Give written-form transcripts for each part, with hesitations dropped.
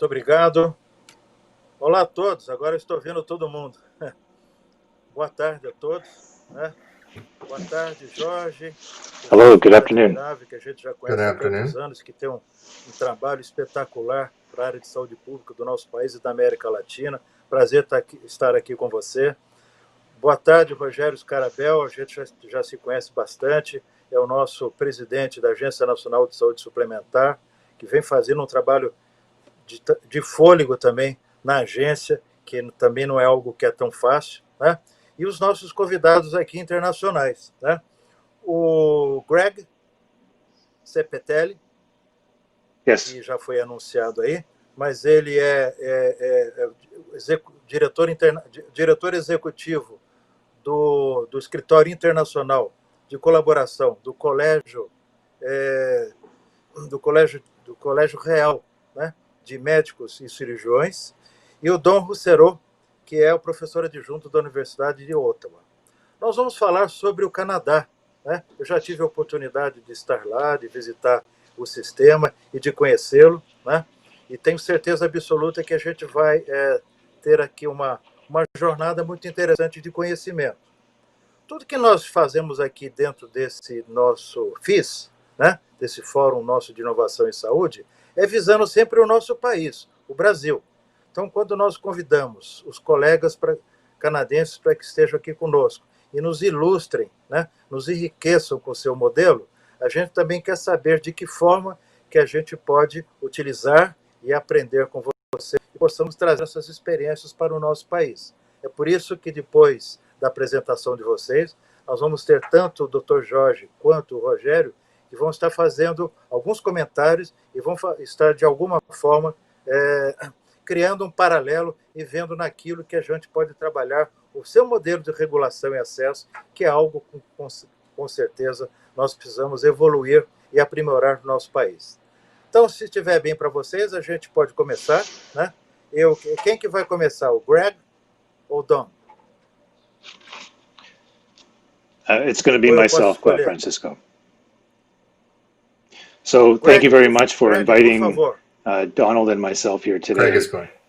Muito obrigado. Olá a todos, agora estou vendo todo mundo. Boa tarde a todos. Né? Boa tarde, Jorge. Hello, good afternoon. Que a gente já conhece há tantos anos, que tem um trabalho espetacular para a área de saúde pública do nosso país e da América Latina. Prazer estar aqui com você. Boa tarde, Rogério Scarabel, a gente já se conhece bastante, é o nosso presidente da Agência Nacional de Saúde Suplementar, que vem fazendo um trabalho de fôlego também na agência, que também não é algo que é tão fácil, né? E os nossos convidados aqui internacionais, né? O Greg Ceppetelli, yes, que já foi anunciado aí, mas ele é diretor executivo do Escritório Internacional de Colaboração do Colégio Real, né, de Médicos e Cirurgiões, e o Dom Husereau, que é o professor adjunto da Universidade de Ottawa. Nós vamos falar sobre o Canadá. Né? Eu já tive a oportunidade de estar lá, de visitar o sistema e de conhecê-lo, né? E tenho certeza absoluta que a gente vai ter aqui uma jornada muito interessante de conhecimento. Tudo que nós fazemos aqui dentro desse nosso FIS, né, desse Fórum Nosso de Inovação em Saúde, é visando sempre o nosso país, o Brasil. Então, quando nós convidamos os colegas canadenses para que estejam aqui conosco e nos ilustrem, né, nos enriqueçam com o seu modelo, a gente também quer saber de que forma que a gente pode utilizar e aprender com você e possamos trazer essas experiências para o nosso país. É por isso que depois da apresentação de vocês, nós vamos ter tanto o Dr. Jorge quanto o Rogério, que vão estar fazendo alguns comentários e vão estar, de alguma forma, criando um paralelo e vendo naquilo que a gente pode trabalhar o seu modelo de regulação e acesso, que é algo com certeza nós precisamos evoluir e aprimorar no nosso país. Então, se estiver bem para vocês, a gente pode começar, né? Quem que vai começar, o Greg ou o Dom? It's going to be myself, Francisco. So thank you very much for inviting Donald and myself here today.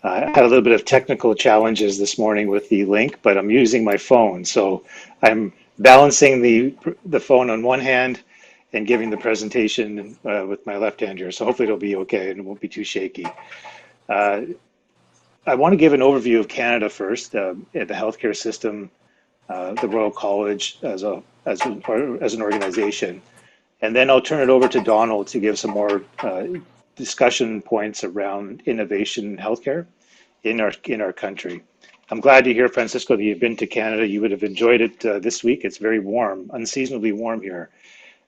I had a little bit of technical challenges this morning with the link, but I'm using my phone. So I'm balancing the phone on one hand and giving the presentation with my left hand here. So hopefully it'll be okay and it won't be too shaky. I want to give an overview of Canada first, the healthcare system, the Royal College as an organization, and then I'll turn it over to Donald to give some more discussion points around innovation in healthcare in our country. I'm glad to hear, Francisco, that you've been to Canada. You would have enjoyed it this week. It's very warm, unseasonably warm here,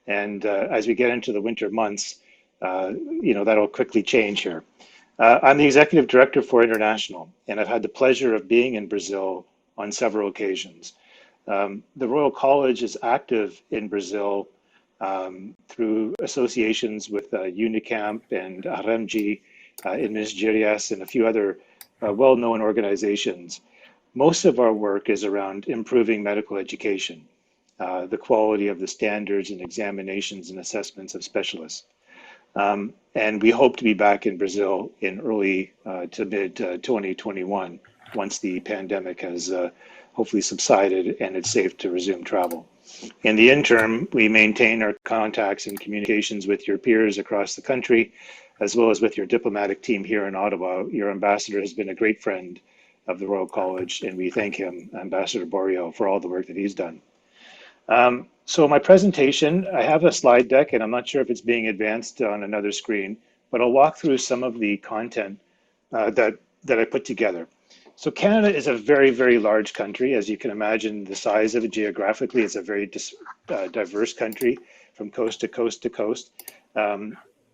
and as we get into the winter months, that'll quickly change here. I'm the executive director for International, and I've had the pleasure of being in Brazil on several occasions. The Royal College is active in Brazil through associations with Unicamp and RMG in Minas Gerais and a few other well-known organizations. Most of our work is around improving medical education, the quality of the standards and examinations and assessments of specialists. And we hope to be back in Brazil in early to mid 2021 once the pandemic has hopefully subsided and it's safe to resume travel. In the interim, we maintain our contacts and communications with your peers across the country, as well as with your diplomatic team here in Ottawa. Your ambassador has been a great friend of the Royal College, and we thank him, Ambassador Borio, for all the work that he's done. So my presentation, I have a slide deck, and I'm not sure if it's being advanced on another screen, but I'll walk through some of the content that I put together. So Canada is a very, very large country. As you can imagine, the size of it geographically, it's a very diverse country from coast to coast to coast.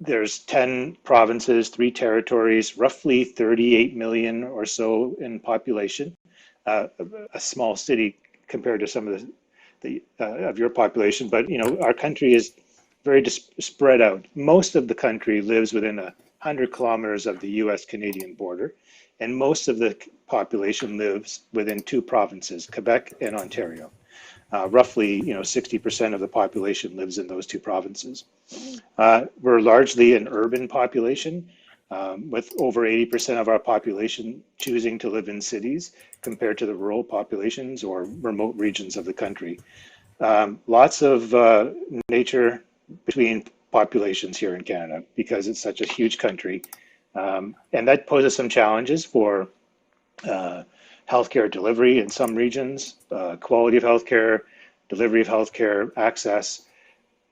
There's 10 provinces, 3 territories, roughly 38 million or so in population, a small city compared to some of of your population, but our country is very spread out. Most of the country lives within 100 kilometers of the US-Canadian border, and most of the population lives within 2 provinces, Quebec and Ontario. Roughly, 60% of the population lives in those 2 provinces. We're largely an urban population. with over 80% of our population choosing to live in cities compared to the rural populations or remote regions of the country. Lots of nature between populations here in Canada because it's such a huge country. And that poses some challenges for healthcare delivery in some regions, quality of healthcare, delivery of healthcare, access.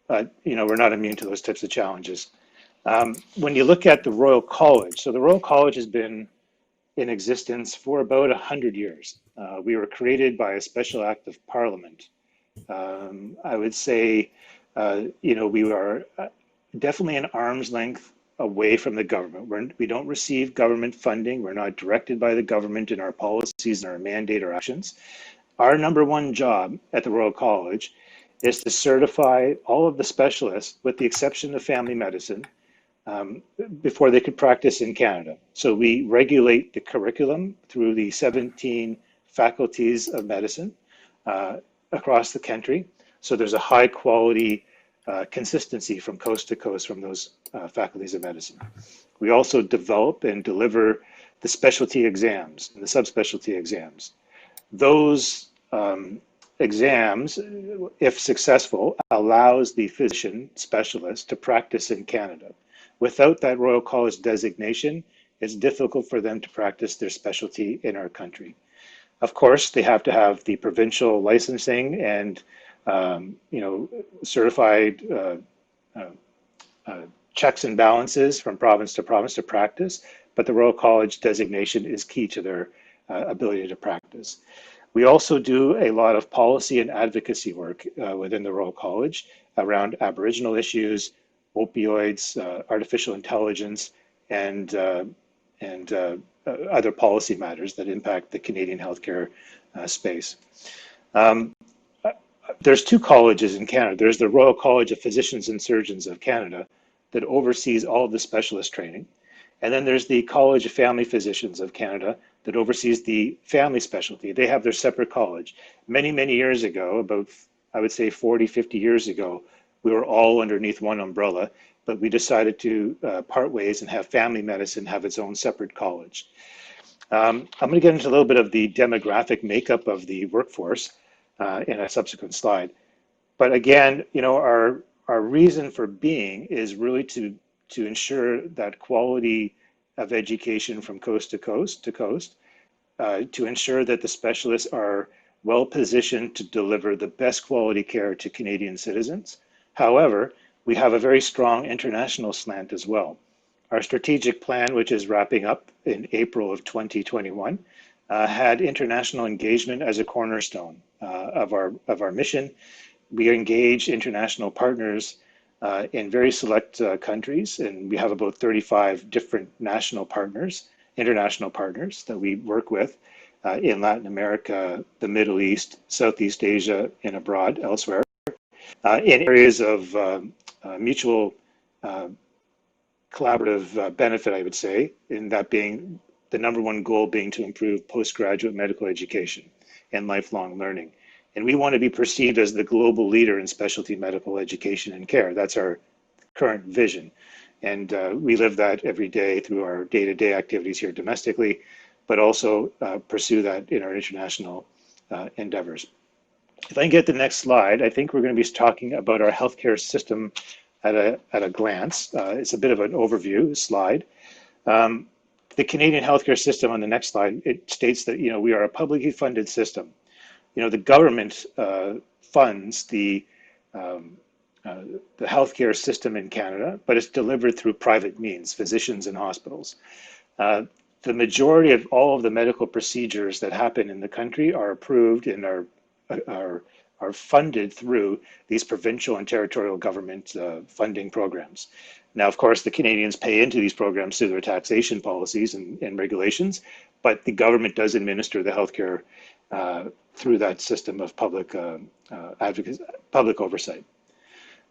We're not immune to those types of challenges. When you look at the Royal College, so the Royal College has been in existence for about 100 years. We were created by a special act of Parliament. I would say, we are definitely an arm's length away from the government. We don't receive government funding. We're not directed by the government in our policies and our mandate or actions. Our number one job at the Royal College is to certify all of the specialists, with the exception of family medicine, before they could practice in Canada. So we regulate the curriculum through the 17 faculties of medicine across the country. So there's a high quality consistency from coast to coast from those faculties of medicine. We also develop and deliver the specialty exams and the subspecialty exams. Those exams, if successful, allows the physician specialist to practice in Canada. Without that Royal College designation, it's difficult for them to practice their specialty in our country. Of course, they have to have the provincial licensing and certified checks and balances from province to practice, but the Royal College designation is key to their ability to practice. We also do a lot of policy and advocacy work within the Royal College around Aboriginal issues, opioids, artificial intelligence, and other policy matters that impact the Canadian healthcare space. There's two colleges in Canada. There's the Royal College of Physicians and Surgeons of Canada that oversees all of the specialist training. And then there's the College of Family Physicians of Canada that oversees the family specialty. They have their separate college. Many, many years ago, about, I would say 40, 50 years ago, we were all underneath one umbrella, but we decided to part ways and have family medicine have its own separate college. I'm going to get into a little bit of the demographic makeup of the workforce in a subsequent slide. But again, our reason for being is really to ensure that quality of education from coast to coast, to ensure that the specialists are well positioned to deliver the best quality care to Canadian citizens. However, we have a very strong international slant as well. Our strategic plan, which is wrapping up in April of 2021, had international engagement as a cornerstone of our mission. We engage international partners in very select countries, and we have about 35 different national partners, international partners that we work with in Latin America, the Middle East, Southeast Asia, and abroad elsewhere, in areas of mutual collaborative benefit, I would say, in that being the number one goal being to improve postgraduate medical education and lifelong learning. And we want to be perceived as the global leader in specialty medical education and care. That's our current vision. And we live that every day through our day-to-day activities here domestically, but also pursue that in our international endeavors. If I can get the next slide, I think we're going to be talking about our healthcare system at a glance. It's a bit of an overview slide. The Canadian healthcare system on the next slide, it states that we are a publicly funded system. The government funds the healthcare system in Canada, but it's delivered through private means, physicians and hospitals. The majority of all of the medical procedures that happen in the country are approved and are funded through these provincial and territorial government funding programs. Now, of course, the Canadians pay into these programs through their taxation policies and regulations, but the government does administer the healthcare through that system of public advocacy, public oversight.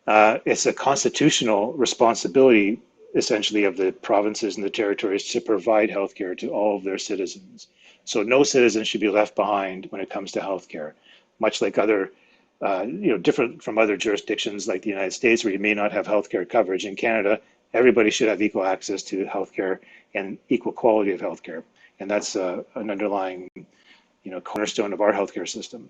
It's a constitutional responsibility, essentially, of the provinces and the territories to provide healthcare to all of their citizens. So no citizen should be left behind when it comes to healthcare, much like other, different from other jurisdictions like the United States, where you may not have healthcare coverage. In Canada, everybody should have equal access to healthcare and equal quality of healthcare. And that's an underlying, cornerstone of our healthcare system.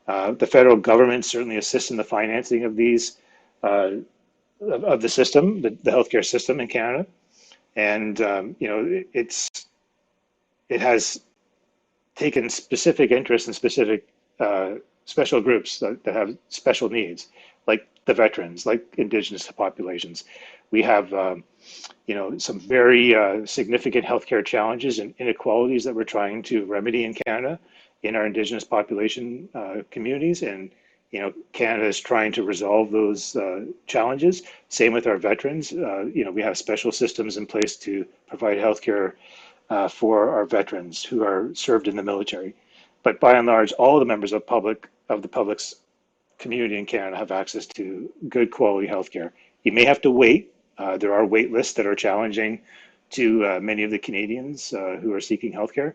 The federal government certainly assists in the financing of these, of the system, the healthcare system in Canada. And, it has taken specific interest in specific special groups that have special needs, like the veterans, like Indigenous populations. We have, some very significant healthcare challenges and inequalities that we're trying to remedy in Canada in our Indigenous population communities. And, Canada is trying to resolve those challenges. Same with our veterans. We have special systems in place to provide healthcare for our veterans who are served in the military. But by and large, all of the members of the public's community in Canada have access to good quality healthcare. You may have to wait. There are wait lists that are challenging to many of the Canadians who are seeking healthcare.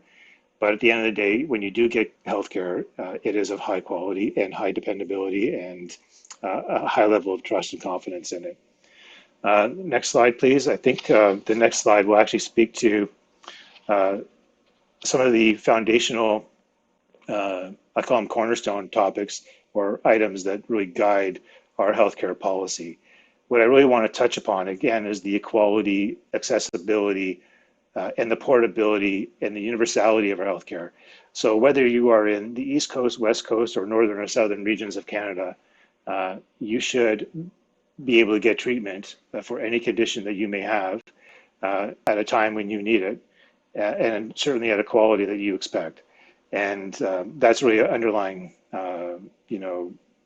But at the end of the day, when you do get healthcare, it is of high quality and high dependability and a high level of trust and confidence in it. Next slide, please. I think the next slide will actually speak to some of the foundational, I call them cornerstone topics or items that really guide our healthcare policy. What I really want to touch upon, again, is the equality, accessibility, and the portability and the universality of our healthcare. So whether you are in the East Coast, West Coast, or Northern or Southern regions of Canada, you should be able to get treatment for any condition that you may have at a time when you need it, and certainly at a quality that you expect. And that's really an underlying,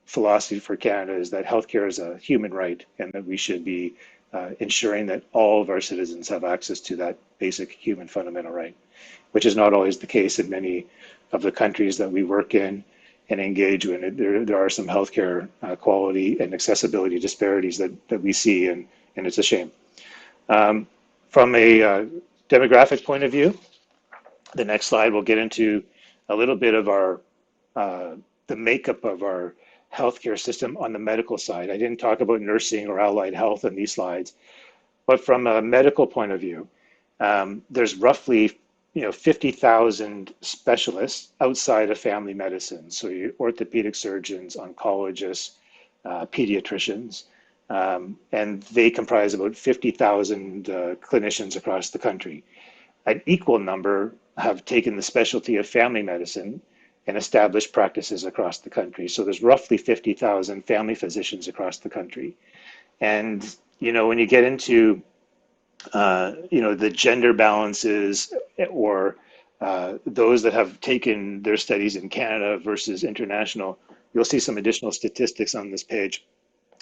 philosophy for Canada, is that healthcare is a human right, and that we should be ensuring that all of our citizens have access to that basic human fundamental right, which is not always the case in many of the countries that we work in and engage in. There are some healthcare quality and accessibility disparities that we see, and it's a shame. From a demographic point of view, the next slide will get into a little bit of our the makeup of our healthcare system on the medical side. I didn't talk about nursing or allied health in these slides, but from a medical point of view, there's roughly 50,000 specialists outside of family medicine. So orthopedic surgeons, oncologists, pediatricians, and they comprise about 50,000 clinicians across the country. An equal number have taken the specialty of family medicine and established practices across the country. So there's roughly 50,000 family physicians across the country. And, when you get into, the gender balances or those that have taken their studies in Canada versus international, you'll see some additional statistics on this page.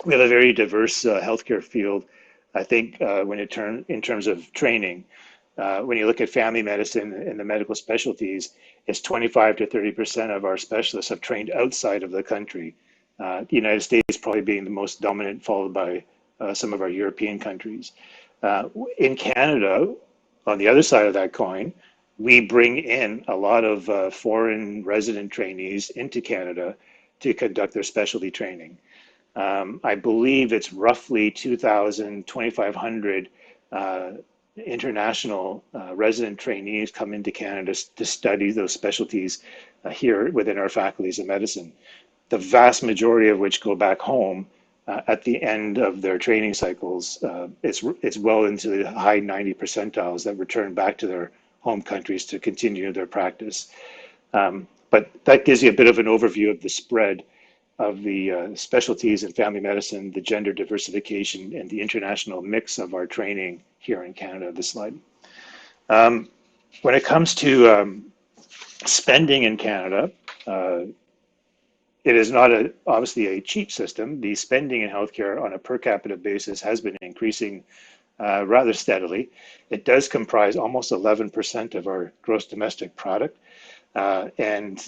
We have a very diverse healthcare field, I think, in terms of training. When you look at family medicine and the medical specialties, it's 25 to 30% of our specialists have trained outside of the country. The United States probably being the most dominant, followed by some of our European countries. In Canada, on the other side of that coin, we bring in a lot of foreign resident trainees into Canada to conduct their specialty training. I believe it's roughly 2,000, 2,500 international resident trainees come into Canada to study those specialties here within our faculties of medicine. The vast majority of which go back home at the end of their training cycles. It's well into the high 90 percentiles that return back to their home countries to continue their practice. But that gives you a bit of an overview of the spread of the specialties in family medicine, the gender diversification, and the international mix of our training here in Canada, this slide. When it comes to spending in Canada, it is not obviously a cheap system. The spending in healthcare on a per capita basis has been increasing rather steadily. It does comprise almost 11% of our gross domestic product. And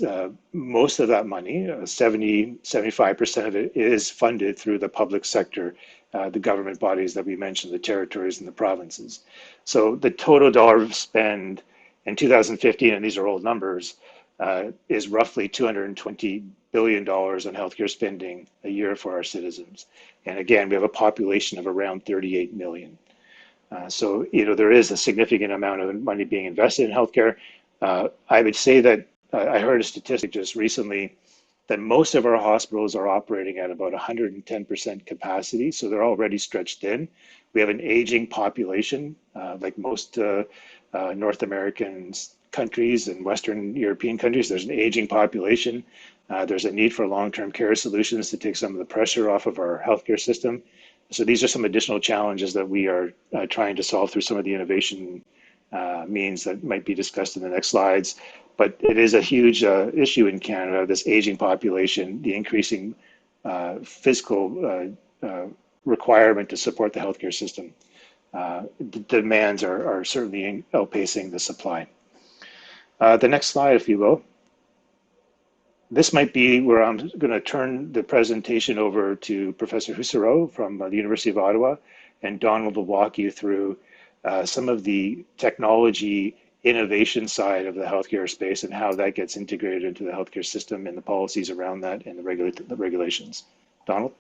most of that money, 75% of it, is funded through the public sector, the government bodies that we mentioned, the territories and the provinces. So the total dollar spend in 2015, and these are old numbers, is roughly $220 billion on healthcare spending a year for our citizens. And again, we have a population of around 38 million. So, there is a significant amount of money being invested in healthcare. I would say that I heard a statistic just recently that most of our hospitals are operating at about 110% capacity, so they're already stretched thin. We have an aging population, like most North American countries and Western European countries. There's an aging population. There's a need for long-term care solutions to take some of the pressure off of our healthcare system. So these are some additional challenges that we are trying to solve through some of the innovation means that might be discussed in the next slides. But it is a huge issue in Canada, this aging population, the increasing fiscal requirement to support the healthcare system. The demands are certainly outpacing the supply. The next slide, if you will. This might be where I'm going to turn the presentation over to Professor Husereau from the University of Ottawa, and Donald will walk you through some of the technology innovation side of the healthcare space and how that gets integrated into the healthcare system and the policies around that and the regulations. Donald?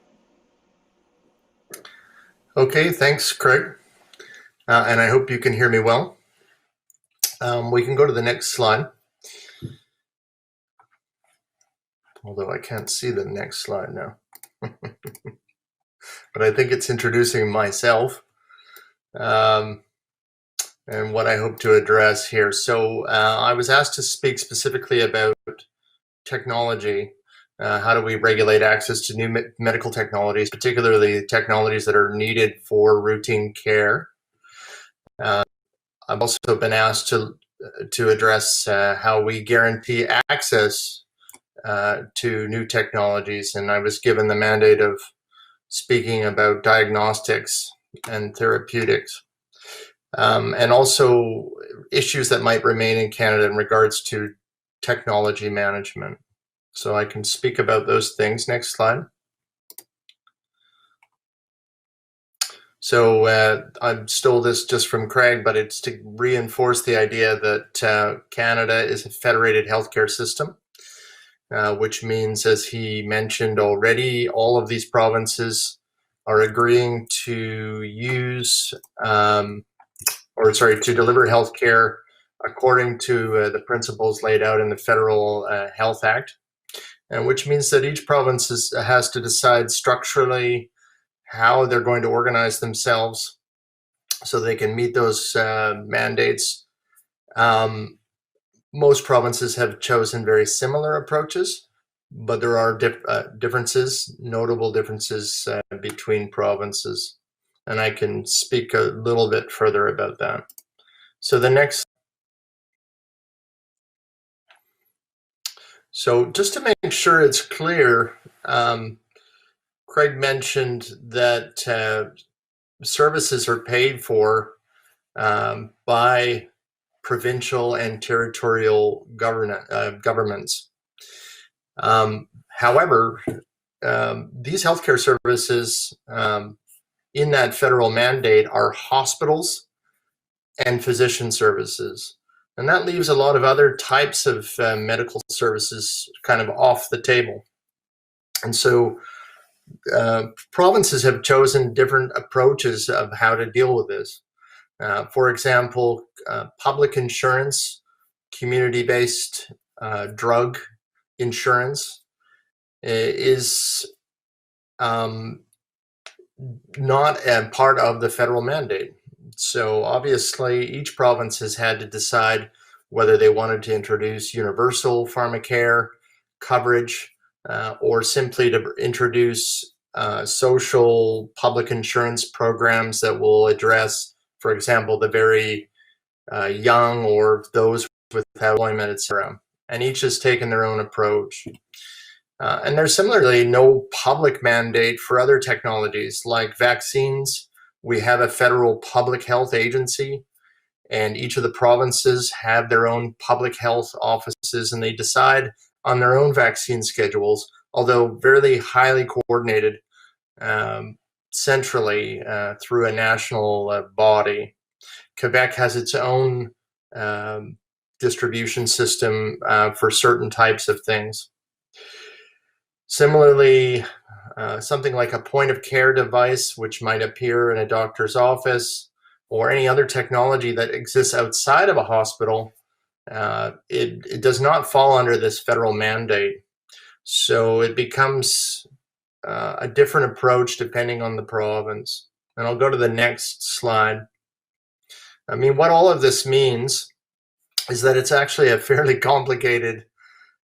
Okay, thanks, Craig. And I hope you can hear me well. We can go to the next slide. Although I can't see the next slide now. But I think it's introducing myself and what I hope to address here. So I was asked to speak specifically about technology. How do we regulate access to new medical technologies, particularly technologies that are needed for routine care? I've also been asked to address how we guarantee access to new technologies, and I was given the mandate of speaking about diagnostics and therapeutics, and also issues that might remain in Canada in regards to technology management. So I can speak about those things. Next slide. So I stole this just from Craig, but it's to reinforce the idea that Canada is a federated healthcare system. Which means, as he mentioned already, all of these provinces are agreeing to use, to deliver healthcare according to the principles laid out in the Federal Health Act, and which means that each province has to decide structurally how they're going to organize themselves so they can meet those mandates. Most provinces have chosen very similar approaches, but there are differences, notable differences between provinces. And I can speak a little bit further about that. So the next. So just to make sure it's clear, Craig mentioned that services are paid for by provincial and territorial governments. However, these healthcare services in that federal mandate are hospitals and physician services. And that leaves a lot of other types of medical services kind of off the table. And so provinces have chosen different approaches of how to deal with this. For example, public insurance, community-based drug insurance is not a part of the federal mandate. So obviously, each province has had to decide whether they wanted to introduce universal pharmacare coverage or simply to introduce social public insurance programs that will address, for example, the very young or those without employment, etc. And each has taken their own approach. And there's similarly no public mandate for other technologies like vaccines. We have a federal public health agency, and each of the provinces have their own public health offices, and they decide on their own vaccine schedules, although very highly coordinated centrally through a national body. Quebec has its own distribution system for certain types of things. Similarly, something like a point of care device, which might appear in a doctor's office, or any other technology that exists outside of a hospital, it does not fall under this federal mandate. So it becomes a different approach depending on the province. And I'll go to the next slide. I mean, what all of this means is that it's actually a fairly complicated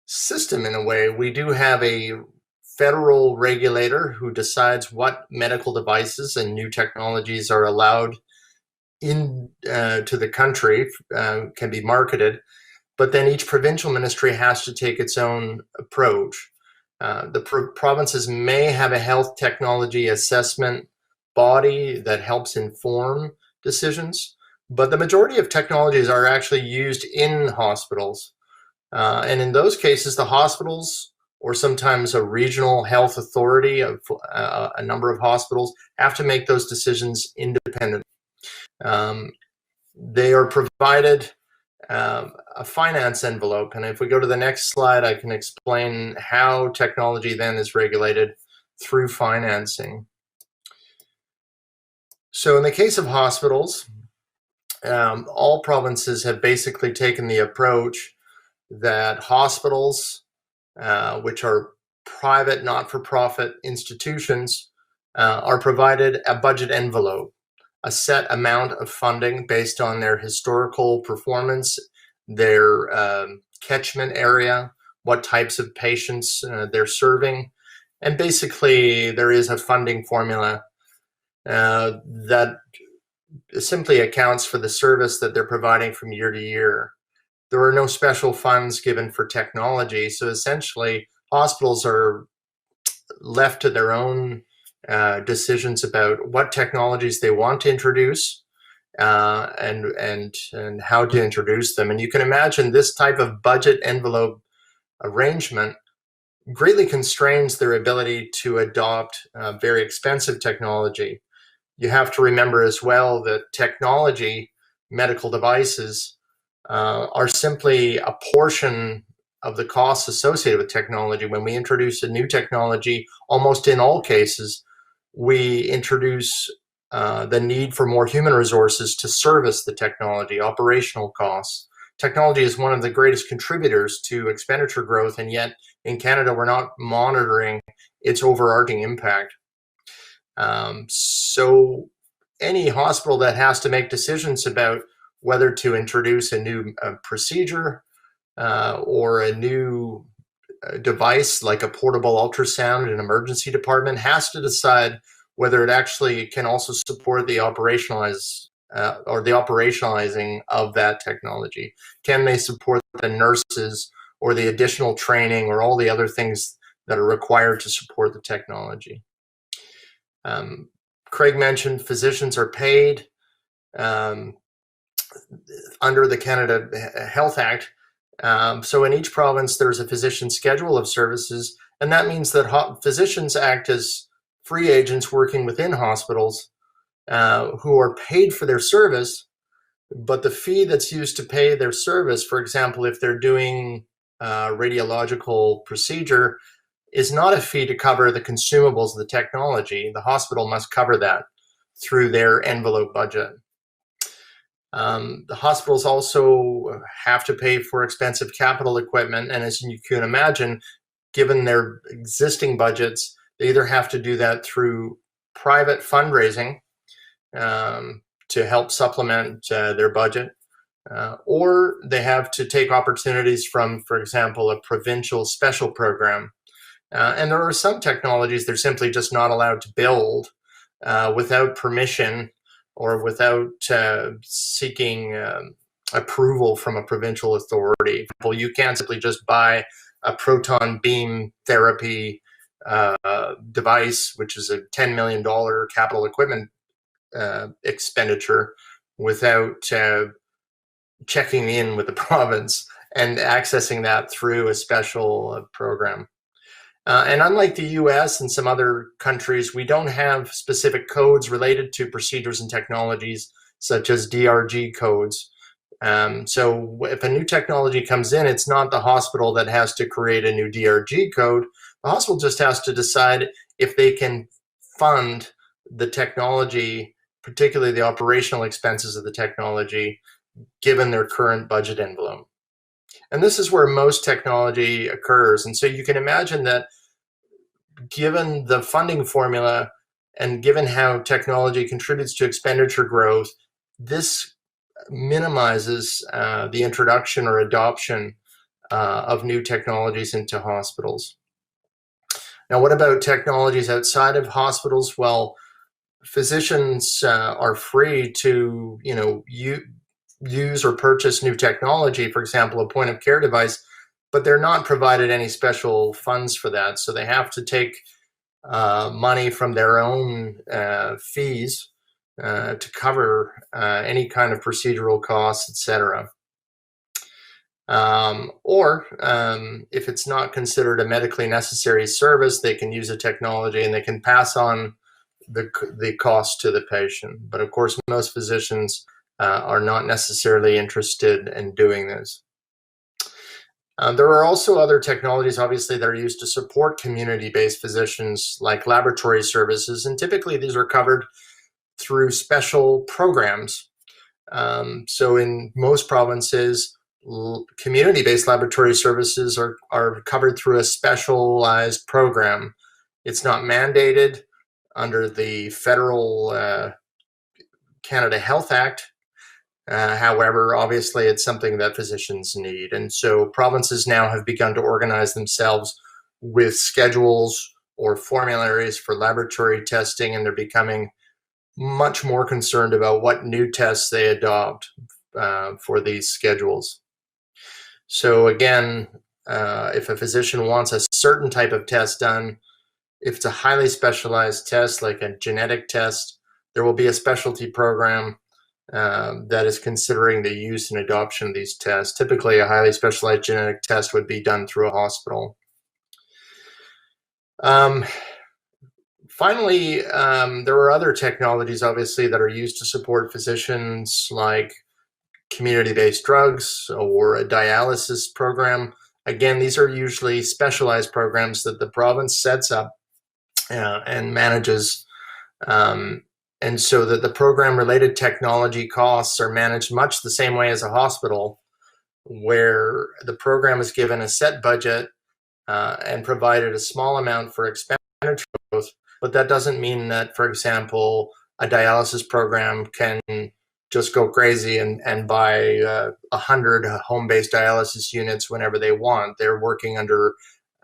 system in a way. We do have a federal regulator who decides what medical devices and new technologies are allowed in to the country, can be marketed, but then each provincial ministry has to take its own approach. The provinces may have a health technology assessment body that helps inform decisions, but the majority of technologies are actually used in hospitals. And in those cases, the hospitals, or sometimes a regional health authority of a number of hospitals, have to make those decisions independently. They are provided a finance envelope. And if we go to the next slide, I can explain how technology then is regulated through financing. So in the case of hospitals, all provinces have basically taken the approach that hospitals, which are private, not-for-profit institutions, are provided a budget envelope, a set amount of funding based on their historical performance, their catchment area, what types of patients they're serving. And basically, there is a funding formula that simply accounts for the service that they're providing from year to year. There are no special funds given for technology, so essentially hospitals are left to their own decisions about what technologies they want to introduce and how to introduce them. And you can imagine this type of budget envelope arrangement greatly constrains their ability to adopt very expensive technology. You have to remember as well that technology, medical devices, are simply a portion of the costs associated with technology. When we introduce a new technology, almost in all cases, we introduce the need for more human resources to service the technology, operational costs. Technology is one of the greatest contributors to expenditure growth, and yet in Canada, we're not monitoring its overarching impact. So any hospital that has to make decisions about whether to introduce a new procedure or a new device like a portable ultrasound in an emergency department has to decide whether it actually can also support the operationalizing of that technology. Can they support the nurses or the additional training or all the other things that are required to support the technology? Craig mentioned physicians are paid under the Canada Health Act. So in each province, there's a physician schedule of services, and that means that physicians act as free agents working within hospitals who are paid for their service, but the fee that's used to pay their service, for example, if they're doing a radiological procedure, is not a fee to cover the consumables of the technology. The hospital must cover that through their envelope budget. The hospitals also have to pay for expensive capital equipment, and as you can imagine, given their existing budgets, they either have to do that through private fundraising to help supplement their budget, or they have to take opportunities from, for example, a provincial special program. And there are some technologies they're simply just not allowed to build without permission or without seeking approval from a provincial authority. Well, you can't simply just buy a proton beam therapy device, which is a $10 million capital equipment expenditure, without checking in with the province and accessing that through a special program. And unlike the US and some other countries, we don't have specific codes related to procedures and technologies such as DRG codes. So if a new technology comes in, it's not the hospital that has to create a new DRG code. The hospital just has to decide if they can fund the technology particularly the operational expenses of the technology, given their current budget envelope. And this is where most technology occurs. And so you can imagine that given the funding formula and given how technology contributes to expenditure growth, this minimizes the introduction or adoption of new technologies into hospitals. Now, what about technologies outside of hospitals? Well, physicians are free to, use or purchase new technology, for example, a point of care device, but they're not provided any special funds for that. So they have to take money from their own fees to cover any kind of procedural costs, etc. Or if it's not considered a medically necessary service, they can use a technology and they can pass on the cost to the patient. But of course, most physicians are not necessarily interested in doing this. There are also other technologies, obviously, that are used to support community-based physicians, like laboratory services, and typically these are covered through special programs. So in most provinces, community-based laboratory services are covered through a specialized program. It's not mandated under the federal Canada Health Act. However, obviously, it's something that physicians need. And so provinces now have begun to organize themselves with schedules or formularies for laboratory testing, and they're becoming much more concerned about what new tests they adopt for these schedules. So again, if a physician wants a certain type of test done, if it's a highly specialized test like a genetic test, there will be a specialty program that is considering the use and adoption of these tests. Typically, a highly specialized genetic test would be done through a hospital. Finally, there are other technologies, obviously, that are used to support physicians, like community-based drugs or a dialysis program. Again, these are usually specialized programs that the province sets up and manages, and so that the program-related technology costs are managed much the same way as a hospital, where the program is given a set budget and provided a small amount for expenditure growth. But that doesn't mean that, for example, a dialysis program can just go crazy and buy 100 home-based dialysis units whenever they want. They're working under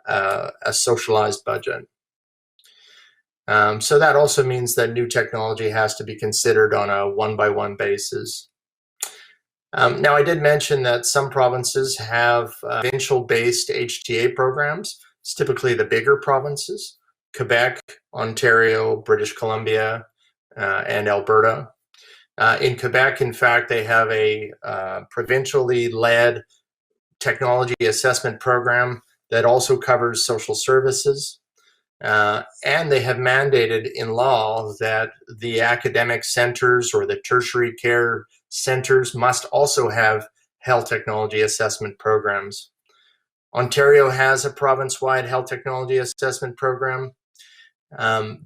a socialized budget. So that also means that new technology has to be considered on a one-by-one basis. Now, I did mention that some provinces have provincial-based HTA programs. It's typically the bigger provinces: Quebec, Ontario, British Columbia, and Alberta. In Quebec, in fact, they have a provincially led technology assessment program that also covers social services. And they have mandated in law that the academic centers or the tertiary care centers must also have health technology assessment programs. Ontario has a province-wide health technology assessment program.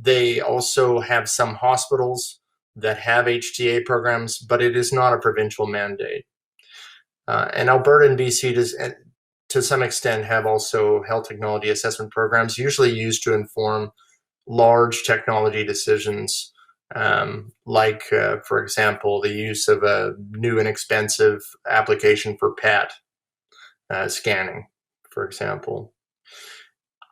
They also have some hospitals that have HTA programs, but it is not a provincial mandate. And Alberta and BC to some extent have also health technology assessment programs, usually used to inform large technology decisions, like, for example, the use of a new and expensive application for PET scanning, for example.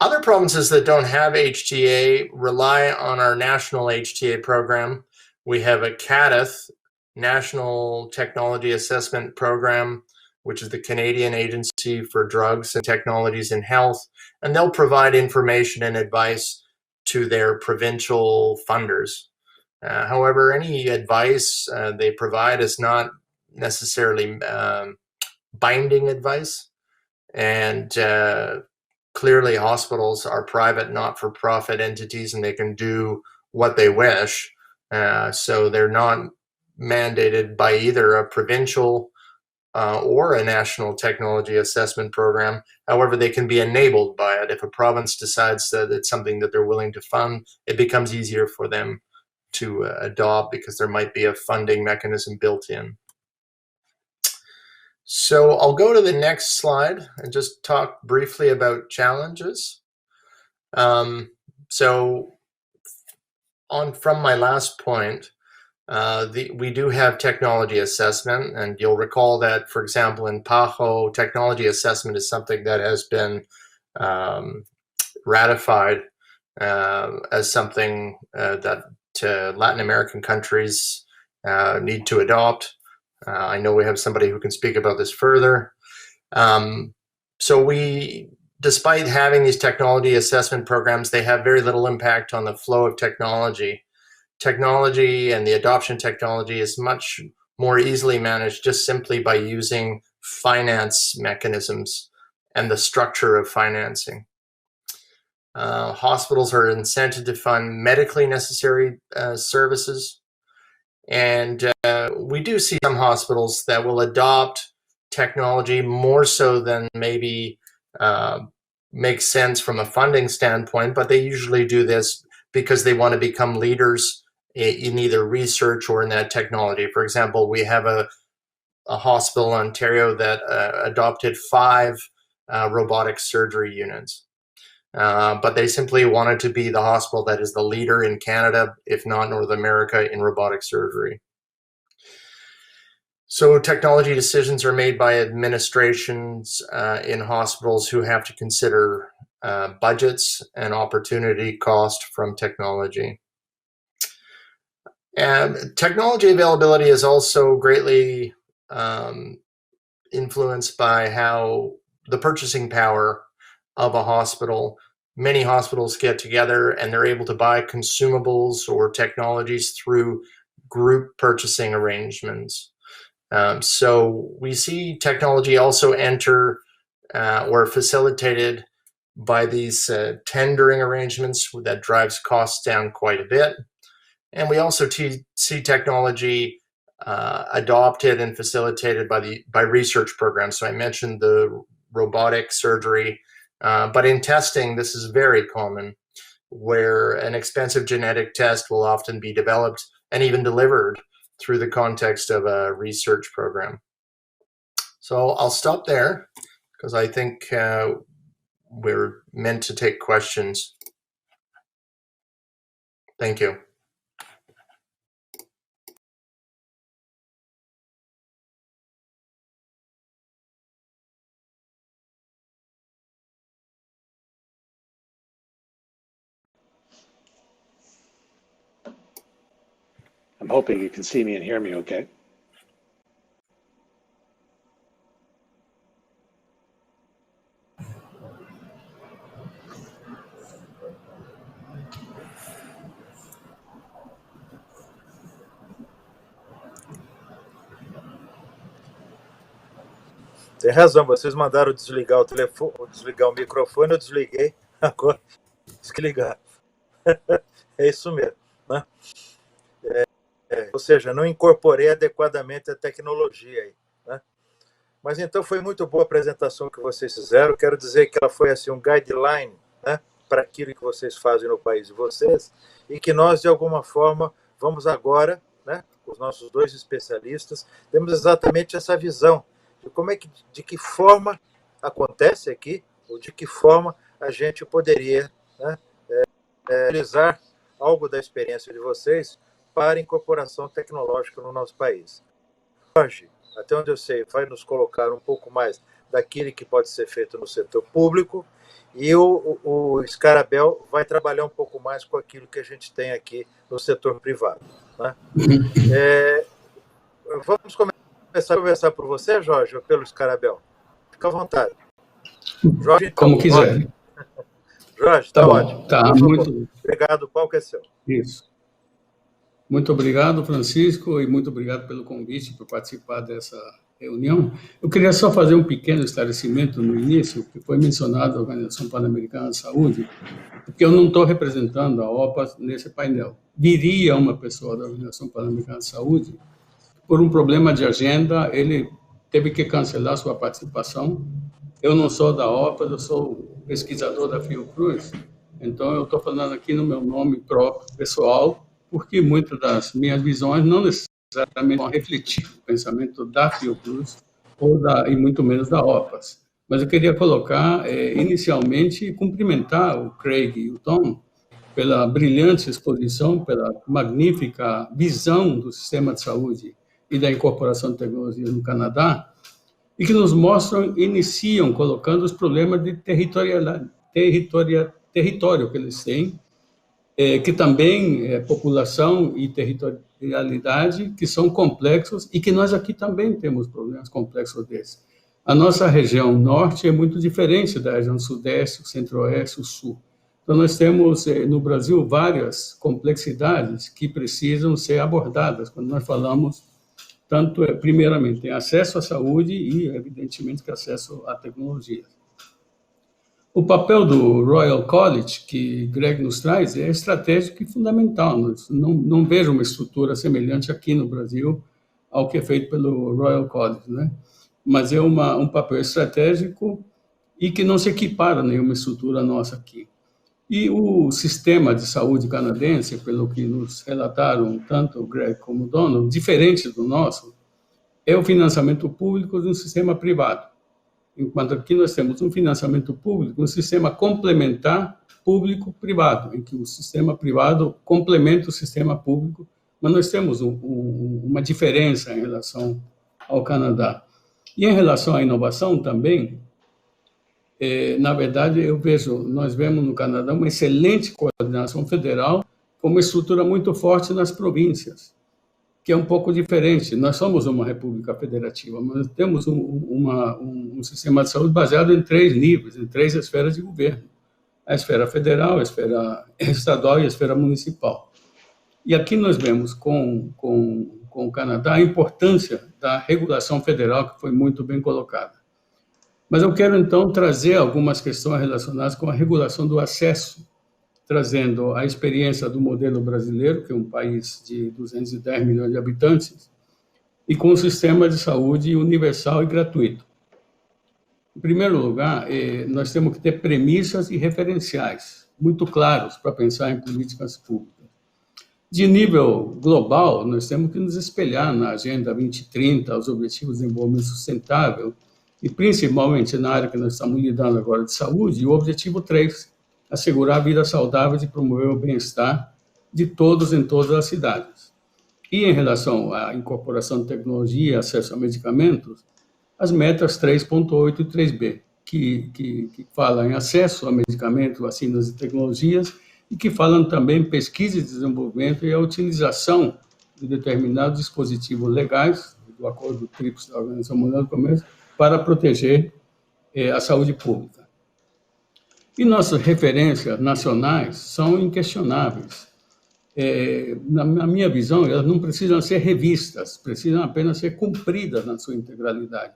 Other provinces that don't have HTA rely on our national HTA program. We have a CADTH, National Technology Assessment Program, which is the Canadian Agency for Drugs and Technologies in Health, and they'll provide information and advice to their provincial funders. However, any advice they provide is not necessarily binding advice, and clearly hospitals are private, not-for-profit entities, and they can do what they wish. So they're not mandated by either a provincial or a national technology assessment program. However, they can be enabled by it. If a province decides that it's something that they're willing to fund, it becomes easier for them to adopt because there might be a funding mechanism built in. So I'll go to the next slide and just talk briefly about challenges. So from my last point, we do have technology assessment, and you'll recall that, for example, in PAHO, technology assessment is something that has been ratified as something that Latin American countries need to adopt. I know we have somebody who can speak about this further. So despite having these technology assessment programs, they have very little impact on the flow of technology. Technology and the adoption technology is much more easily managed just simply by using finance mechanisms and the structure of financing. Hospitals are incented to fund medically necessary services. And we do see some hospitals that will adopt technology more so than maybe makes sense from a funding standpoint, but they usually do this because they want to become leaders in either research or in that technology. For example, we have a hospital in Ontario that adopted 5 robotic surgery units. But they simply wanted to be the hospital that is the leader in Canada, if not North America, in robotic surgery. So technology decisions are made by administrations in hospitals who have to consider budgets and opportunity cost from technology. And technology availability is also greatly influenced by how the purchasing power of a hospital. Many hospitals get together and they're able to buy consumables or technologies through group purchasing arrangements. So we see technology also enter or facilitated by these tendering arrangements that drives costs down quite a bit. And we also see technology adopted and facilitated by research programs. So I mentioned the robotic surgery, but in testing, this is very common, where an expensive genetic test will often be developed and even delivered through the context of a research program. So I'll stop there because I think we're meant to take questions. Thank you. I'm hoping you can see me and hear me okay. Tem razão, vocês mandaram desligar o telefone, desligar o microfone, eu desliguei, agora desligar. É isso mesmo, né? Ou seja, não incorporei adequadamente a tecnologia aí, né? Mas então foi muito boa a apresentação que vocês fizeram. Quero dizer que ela foi assim um guideline, né, para aquilo que vocês fazem no país de vocês, e que nós de alguma forma vamos agora, né, os nossos 2 especialistas, temos exatamente essa visão de como é que, de que forma acontece aqui, ou de que forma a gente poderia, né, utilizar algo da experiência de vocês para incorporação tecnológica no nosso país. Hoje, até onde eu sei, vai nos colocar um pouco mais daquilo que pode ser feito no setor público, e o Scarabel vai trabalhar um pouco mais com aquilo que a gente tem aqui no setor privado, né? Vamos começar a conversar por você, Jorge, ou pelo Scarabel? Fica à vontade. Jorge, então, como quiser. Jorge, tá bom, ótimo. Tá, muito obrigado, o palco é seu. Isso. Muito obrigado, Francisco, e muito obrigado pelo convite para participar dessa reunião. Eu queria só fazer um pequeno esclarecimento no início, que foi mencionado a Organização Pan-Americana de Saúde, porque eu não estou representando a OPA nesse painel. Viria uma pessoa da Organização Pan-Americana de Saúde, por um problema de agenda, ele teve que cancelar sua participação. Eu não sou da OPA, eu sou pesquisador da FIOCRUZ, então eu estou falando aqui no meu nome próprio, pessoal, porque muitas das minhas visões não necessariamente vão refletir o pensamento da FIOCRUZ e muito menos da OPAS. Mas eu queria colocar, inicialmente, cumprimentar o Craig e o Tom pela brilhante exposição, pela magnífica visão do sistema de saúde e da incorporação de tecnologia no Canadá, e que nos iniciam colocando os problemas de território que eles têm, que também é população e territorialidade, que são complexos, e que nós aqui também temos problemas complexos desses. A nossa região norte é muito diferente da região sudeste, o centro-oeste, o sul. Então, nós temos no Brasil várias complexidades que precisam ser abordadas quando nós falamos, primeiramente, em acesso à saúde e, evidentemente, acesso à tecnologia. O papel do Royal College, que Greg nos traz, é estratégico e fundamental. Não vejo uma estrutura semelhante aqui no Brasil ao que é feito pelo Royal College, né? Mas é um papel estratégico e que não se equipara a nenhuma estrutura nossa aqui. E o sistema de saúde canadense, pelo que nos relataram tanto o Greg como o Donald, diferente do nosso, é o financiamento público de um sistema privado. Enquanto aqui nós temos um financiamento público, um sistema complementar público-privado, em que o sistema privado complementa o sistema público, mas nós temos uma diferença em relação ao Canadá. E em relação à inovação também, na verdade, nós vemos no Canadá uma excelente coordenação federal com uma estrutura muito forte nas províncias, que é um pouco diferente. Nós somos uma república federativa, mas temos um sistema de saúde baseado em 3 níveis, em 3 esferas de governo. A esfera federal, a esfera estadual e a esfera municipal. E aqui nós vemos com o Canadá a importância da regulação federal, que foi muito bem colocada. Mas eu quero, então, trazer algumas questões relacionadas com a regulação do acesso, trazendo a experiência do modelo brasileiro, que é um país de 210 milhões de habitantes, e com um sistema de saúde universal e gratuito. Em primeiro lugar, nós temos que ter premissas e referenciais muito claros para pensar em políticas públicas. De nível global, nós temos que nos espelhar na Agenda 2030, os Objetivos de Desenvolvimento Sustentável, e principalmente na área que nós estamos lidando agora de saúde, e o Objetivo 3, assegurar vidas saudáveis e promover o bem-estar de todos em todas as cidades. E em relação à incorporação de tecnologia e acesso a medicamentos, as metas 3.8 e 3B, que falam em acesso a medicamentos, vacinas e tecnologias, e que falam também em pesquisa e desenvolvimento e a utilização de determinados dispositivos legais, do Acordo TRIPS da Organização Mundial do Comércio, para proteger a saúde pública. E nossas referências nacionais são inquestionáveis. Na minha visão, elas não precisam ser revistas, precisam apenas ser cumpridas na sua integralidade.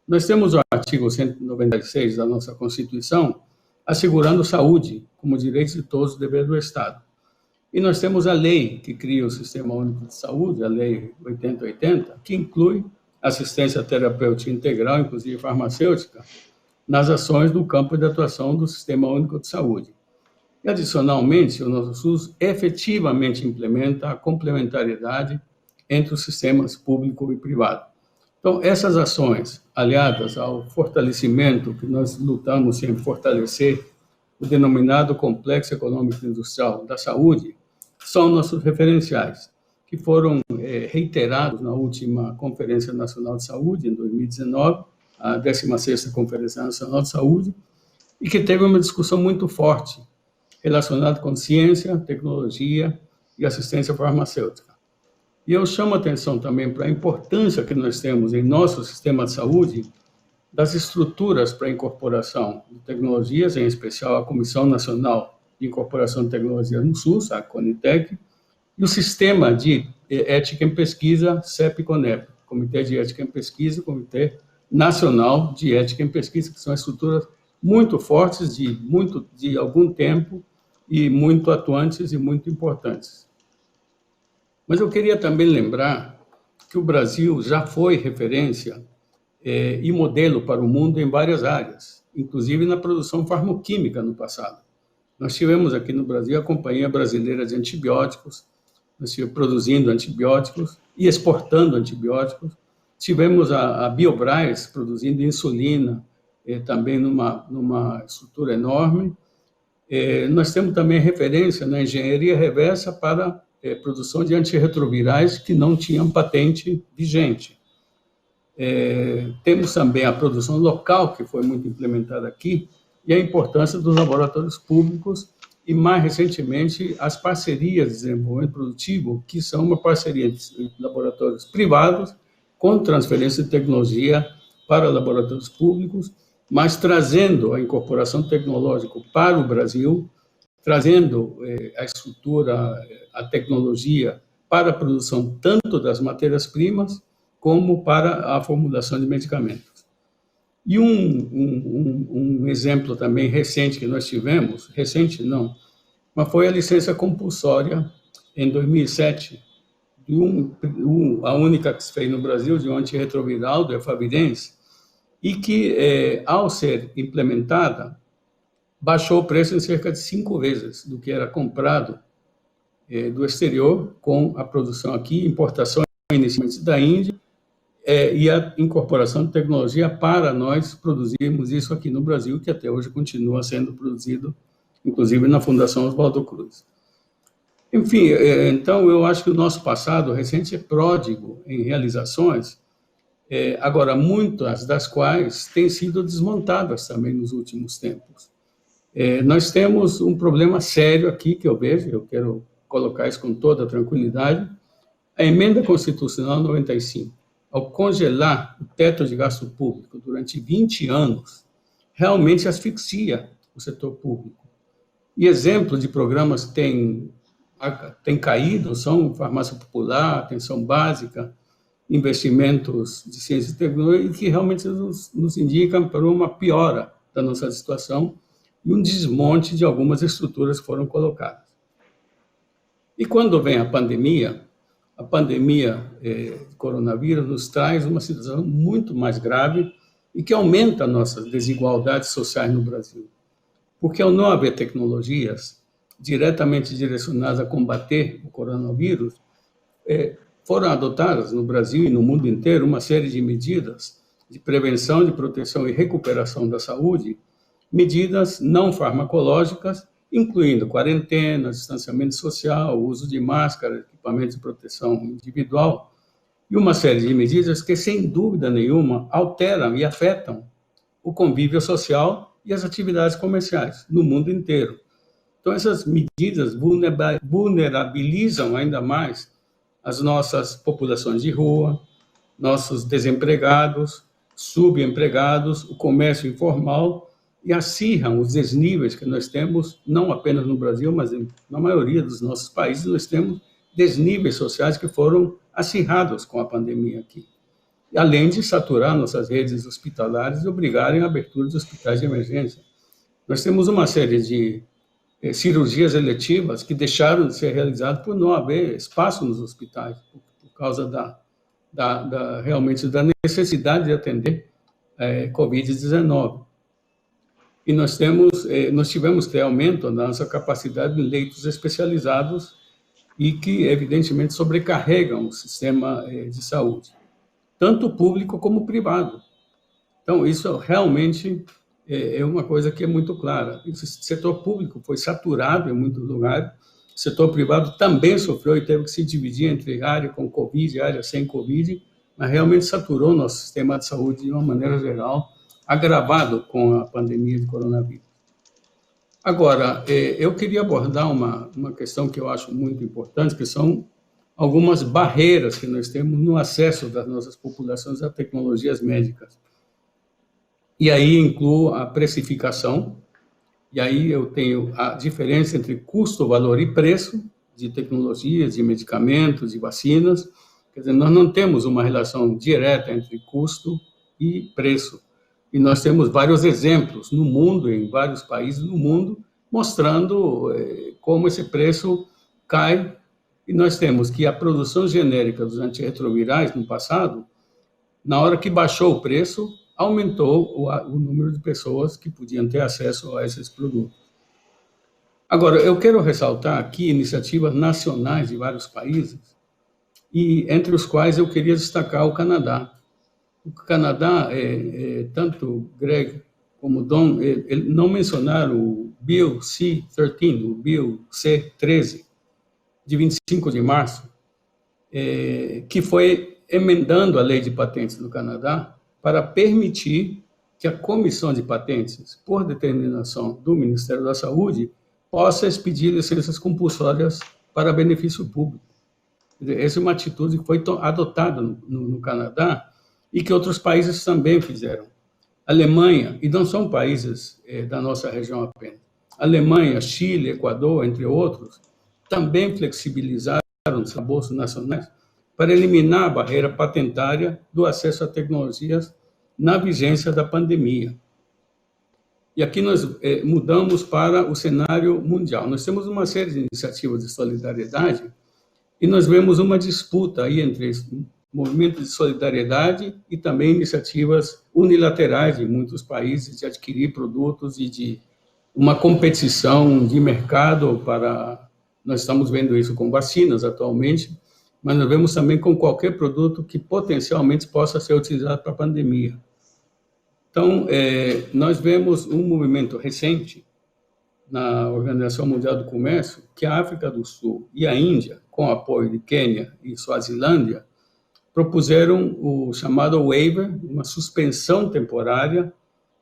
Nós temos o artigo 196 da nossa Constituição, assegurando saúde como direito de todos e dever do Estado. E nós temos a lei que cria o Sistema Único de Saúde, a Lei 8080, que inclui assistência terapêutica integral, inclusive farmacêutica, nas ações no campo de atuação do Sistema Único de Saúde. E, adicionalmente, o nosso SUS efetivamente implementa a complementariedade entre os sistemas público e privado. Então, essas ações, aliadas ao fortalecimento que nós lutamos em fortalecer, o denominado Complexo Econômico e Industrial da Saúde, são nossos referenciais, que foram reiterados na última Conferência Nacional de Saúde, em 2019, a 16ª Conferência Nacional de Saúde, e que teve uma discussão muito forte relacionada com ciência, tecnologia e assistência farmacêutica. E eu chamo a atenção também para a importância que nós temos em nosso sistema de saúde das estruturas para a incorporação de tecnologias, em especial a Comissão Nacional de Incorporação de Tecnologias no SUS, a CONITEC, e o Sistema de Ética em Pesquisa, CEP-CONEP, Comitê de Ética em Pesquisa e Comitê Nacional de Ética em Pesquisa, que são estruturas muito fortes, de algum tempo, e muito atuantes e muito importantes. Mas eu queria também lembrar que o Brasil já foi referência e modelo para o mundo em várias áreas, inclusive na produção farmoquímica no passado. Nós tivemos aqui no Brasil a Companhia Brasileira de Antibióticos, nós estivemos produzindo antibióticos e exportando antibióticos. Tivemos a Biobras produzindo insulina, também numa estrutura enorme. Nós temos também referência na engenharia reversa para produção de antirretrovirais que não tinham patente vigente. Temos também a produção local, que foi muito implementada aqui, e a importância dos laboratórios públicos e, mais recentemente, as parcerias de desenvolvimento produtivo, que são uma parceria de laboratórios privados com transferência de tecnologia para laboratórios públicos, mas trazendo a incorporação tecnológica para o Brasil, trazendo a estrutura, a tecnologia para a produção tanto das matérias-primas como para a formulação de medicamentos. E um exemplo também recente que nós tivemos, recente não, mas foi a licença compulsória em 2007, a única que se fez no Brasil, de um antirretroviral, do efavirenz, e que, ao ser implementada, baixou o preço em cerca de 5 vezes do que era comprado do exterior, com a produção aqui, importação inicialmente da Índia, e a incorporação de tecnologia para nós produzirmos isso aqui no Brasil, que até hoje continua sendo produzido, inclusive na Fundação Oswaldo Cruz. Enfim, então, eu acho que o nosso passado recente é pródigo em realizações, agora, muitas das quais têm sido desmontadas também nos últimos tempos. Nós temos um problema sério aqui, que eu vejo, eu quero colocar isso com toda tranquilidade, a Emenda Constitucional 95, ao congelar o teto de gasto público durante 20 anos, realmente asfixia o setor público. E exemplos de programas que têm caído são farmácia popular, atenção básica, investimentos de ciência e tecnologia, que realmente nos indicam para uma piora da nossa situação e um desmonte de algumas estruturas que foram colocadas. E quando vem a pandemia de coronavírus nos traz uma situação muito mais grave e que aumenta nossas desigualdades sociais no Brasil. Porque, ao não haver tecnologias diretamente direcionadas a combater o coronavírus, foram adotadas no Brasil e no mundo inteiro uma série de medidas de prevenção, de proteção e recuperação da saúde, medidas não farmacológicas, incluindo quarentena, distanciamento social, uso de máscara, equipamentos de proteção individual, e uma série de medidas que, sem dúvida nenhuma, alteram e afetam o convívio social e as atividades comerciais no mundo inteiro. Então, essas medidas vulnerabilizam ainda mais as nossas populações de rua, nossos desempregados, subempregados, o comércio informal, e acirram os desníveis que nós temos, não apenas no Brasil, mas na maioria dos nossos países, nós temos desníveis sociais que foram acirrados com a pandemia aqui. Além de saturar nossas redes hospitalares e obrigarem a abertura de hospitais de emergência. Nós temos uma série de cirurgias eletivas que deixaram de ser realizadas por não haver espaço nos hospitais, por causa realmente da necessidade de atender Covid-19. E nós tivemos que ter aumento na nossa capacidade de leitos especializados e que, evidentemente, sobrecarregam o sistema de saúde, tanto público como privado. Então, isso realmente é uma coisa que é muito clara. O setor público foi saturado em muitos lugares, o setor privado também sofreu e teve que se dividir entre área com Covid e área sem Covid, mas realmente saturou nosso sistema de saúde de uma maneira geral, agravado com a pandemia de coronavírus. Agora, eu queria abordar uma questão que eu acho muito importante, que são algumas barreiras que nós temos no acesso das nossas populações a tecnologias médicas. E aí incluo a precificação, e aí eu tenho a diferença entre custo, valor e preço de tecnologias, de medicamentos, de vacinas. Quer dizer, nós não temos uma relação direta entre custo e preço. E nós temos vários exemplos no mundo, em vários países do mundo, mostrando como esse preço cai. E nós temos que a produção genérica dos antirretrovirais no passado, na hora que baixou o preço, aumentou o número de pessoas que podiam ter acesso a esses produtos. Agora, eu quero ressaltar aqui iniciativas nacionais de vários países, e entre os quais eu queria destacar o Canadá. O Canadá, tanto Greg como Dom, ele não mencionaram o Bill C-13, o Bill C-13, de 25 de março, que foi emendando a lei de patentes do Canadá para permitir que a Comissão de Patentes, por determinação do Ministério da Saúde, possa expedir licenças compulsórias para benefício público. Essa é uma atitude que foi adotada no Canadá e que outros países também fizeram. Alemanha, e não são países da nossa região apenas, Alemanha, Chile, Equador, entre outros, também flexibilizaram os arcabouços nacionais para eliminar a barreira patentária do acesso a tecnologias na vigência da pandemia. E aqui nós mudamos para o cenário mundial. Nós temos uma série de iniciativas de solidariedade e nós vemos uma disputa aí entre movimentos de solidariedade e também iniciativas unilaterais de muitos países de adquirir produtos e de uma competição de mercado para... Nós estamos vendo isso com vacinas atualmente, mas nós vemos também com qualquer produto que potencialmente possa ser utilizado para a pandemia. Então, nós vemos um movimento recente na Organização Mundial do Comércio que a África do Sul e a Índia, com apoio de Quênia e Suazilândia, propuseram o chamado waiver, uma suspensão temporária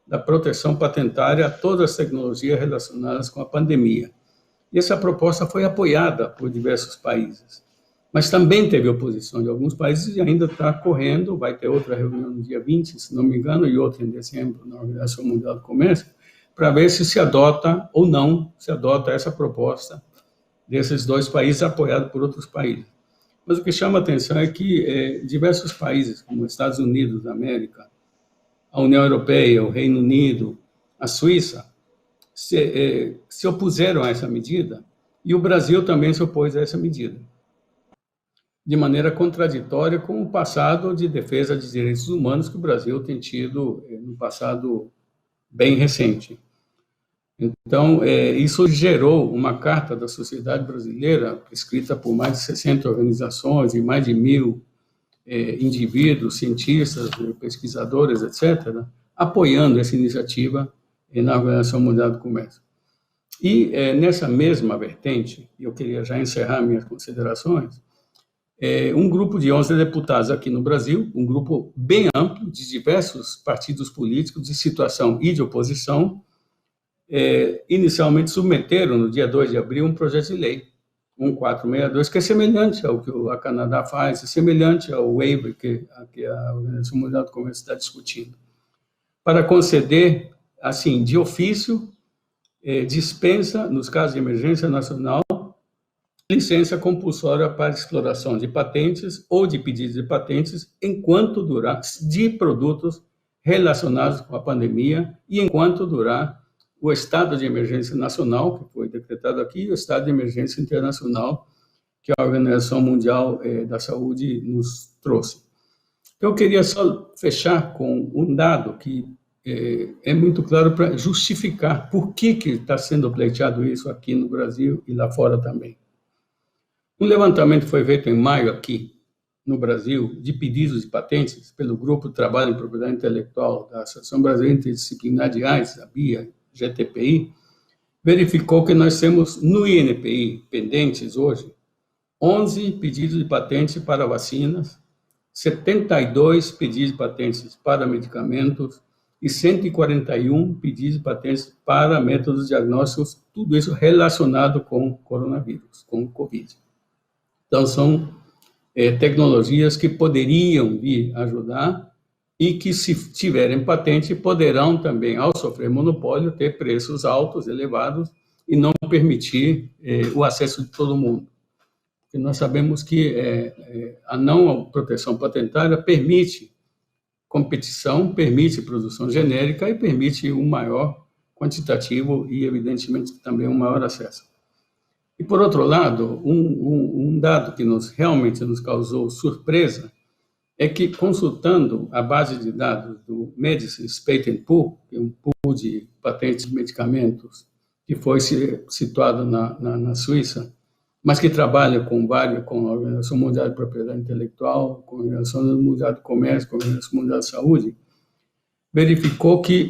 da proteção patentária a todas as tecnologias relacionadas com a pandemia. E essa proposta foi apoiada por diversos países, mas também teve oposição de alguns países e ainda está correndo. Vai ter outra reunião no dia 20, se não me engano, e outra em dezembro na Organização Mundial do Comércio, para ver se adota ou não se adota essa proposta desses dois países apoiado por outros países. Mas o que chama a atenção é que diversos países, como os Estados Unidos da América, a União Europeia, o Reino Unido, a Suíça, se opuseram a essa medida, e o Brasil também se opôs a essa medida, de maneira contraditória com o passado de defesa de direitos humanos que o Brasil tem tido no passado bem recente. Então, isso gerou uma carta da sociedade brasileira, escrita por mais de 60 organizações e mais de 1.000 indivíduos, cientistas, pesquisadores, etc., apoiando essa iniciativa na Organização Mundial do Comércio. E nessa mesma vertente, eu queria já encerrar minhas considerações, um grupo de 11 deputados aqui no Brasil, um grupo bem amplo, de diversos partidos políticos, de situação e de oposição, inicialmente submeteram, no dia 2 de abril, um projeto de lei, 1462, que é semelhante ao que a Canadá faz, é semelhante ao waiver que a Organização Mundial do Comércio está discutindo, para conceder, assim, de ofício, dispensa, nos casos de emergência nacional, licença compulsória para exploração de patentes ou de pedidos de patentes enquanto durar, de produtos relacionados com a pandemia e enquanto durar o estado de emergência nacional, que foi decretado aqui, e o estado de emergência internacional, que a Organização Mundial da Saúde nos trouxe. Eu queria só fechar com um dado que é muito claro para justificar por que está sendo pleiteado isso aqui no Brasil e lá fora também. Um levantamento foi feito em maio aqui, no Brasil, de pedidos de patentes pelo Grupo de Trabalho em Propriedade Intelectual da Associação Brasileira Interdisciplinar de AIDS, a BIA, GTPI, verificou que nós temos no INPI pendentes hoje 11 pedidos de patente para vacinas, 72 pedidos de patentes para medicamentos e 141 pedidos de patentes para métodos diagnósticos, tudo isso relacionado com coronavírus, com Covid. Então, são tecnologias que poderiam vir ajudar e que, se tiverem patente, poderão também, ao sofrer monopólio, ter preços altos, elevados, e não permitir o acesso de todo mundo. Porque nós sabemos que a não proteção patentária permite competição, permite produção genérica e permite um maior quantitativo e, evidentemente, também um maior acesso. E, por outro lado, um dado que realmente nos causou surpresa é que, consultando a base de dados do Medicines Patent Pool, que é um pool de patentes de medicamentos que foi situado na Suíça, mas que trabalha com a Organização Mundial de Propriedade Intelectual, com a Organização Mundial de Comércio, com a Organização Mundial de Saúde, verificou que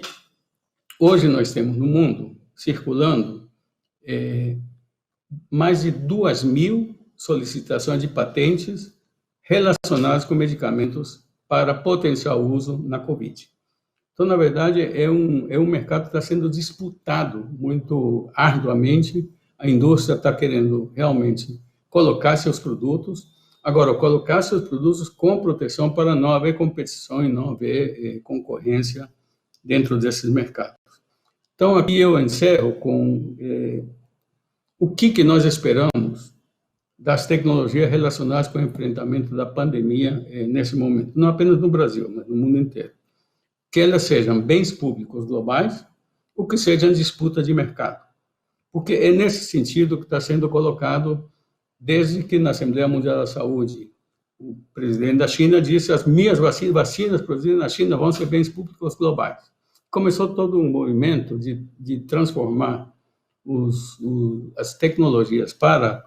hoje nós temos no mundo circulando mais de 2.000 solicitações de patentes relacionadas com medicamentos para potencial uso na Covid. Então, na verdade, é um mercado que está sendo disputado muito arduamente. A indústria está querendo realmente colocar seus produtos. Agora, colocar seus produtos com proteção para não haver competição e não haver concorrência dentro desses mercados. Então, aqui eu encerro com o que nós esperamos das tecnologias relacionadas com o enfrentamento da pandemia nesse momento, não apenas no Brasil, mas no mundo inteiro. Que elas sejam bens públicos globais ou que sejam disputa de mercado. Porque é nesse sentido que está sendo colocado, desde que na Assembleia Mundial da Saúde, o presidente da China disse as minhas vacinas produzidas na China vão ser bens públicos globais. Começou todo um movimento de transformar as tecnologias para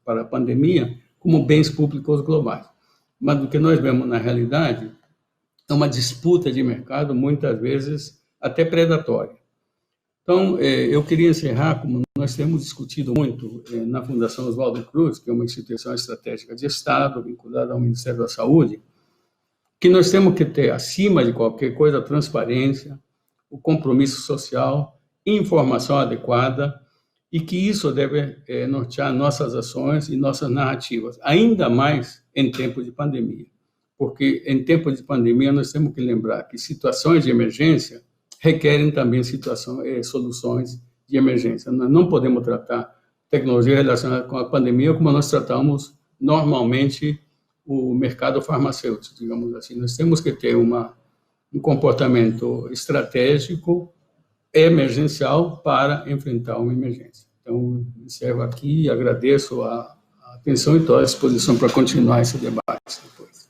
a pandemia como bens públicos globais. Mas o que nós vemos na realidade é uma disputa de mercado, muitas vezes até predatória. Então, eu queria encerrar, como nós temos discutido muito na Fundação Oswaldo Cruz, que é uma instituição estratégica de Estado vinculada ao Ministério da Saúde, que nós temos que ter, acima de qualquer coisa, a transparência, o compromisso social, informação adequada, e que isso deve nortear nossas ações e nossas narrativas, ainda mais em tempo de pandemia. Porque em tempo de pandemia nós temos que lembrar que situações de emergência requerem também soluções de emergência. Nós não podemos tratar tecnologia relacionada com a pandemia como nós tratamos normalmente o mercado farmacêutico, digamos assim. Nós temos que ter um comportamento estratégico emergencial para enfrentar uma emergência. Então, encerro aqui e agradeço a atenção e estou à disposição para continuar esse debate depois.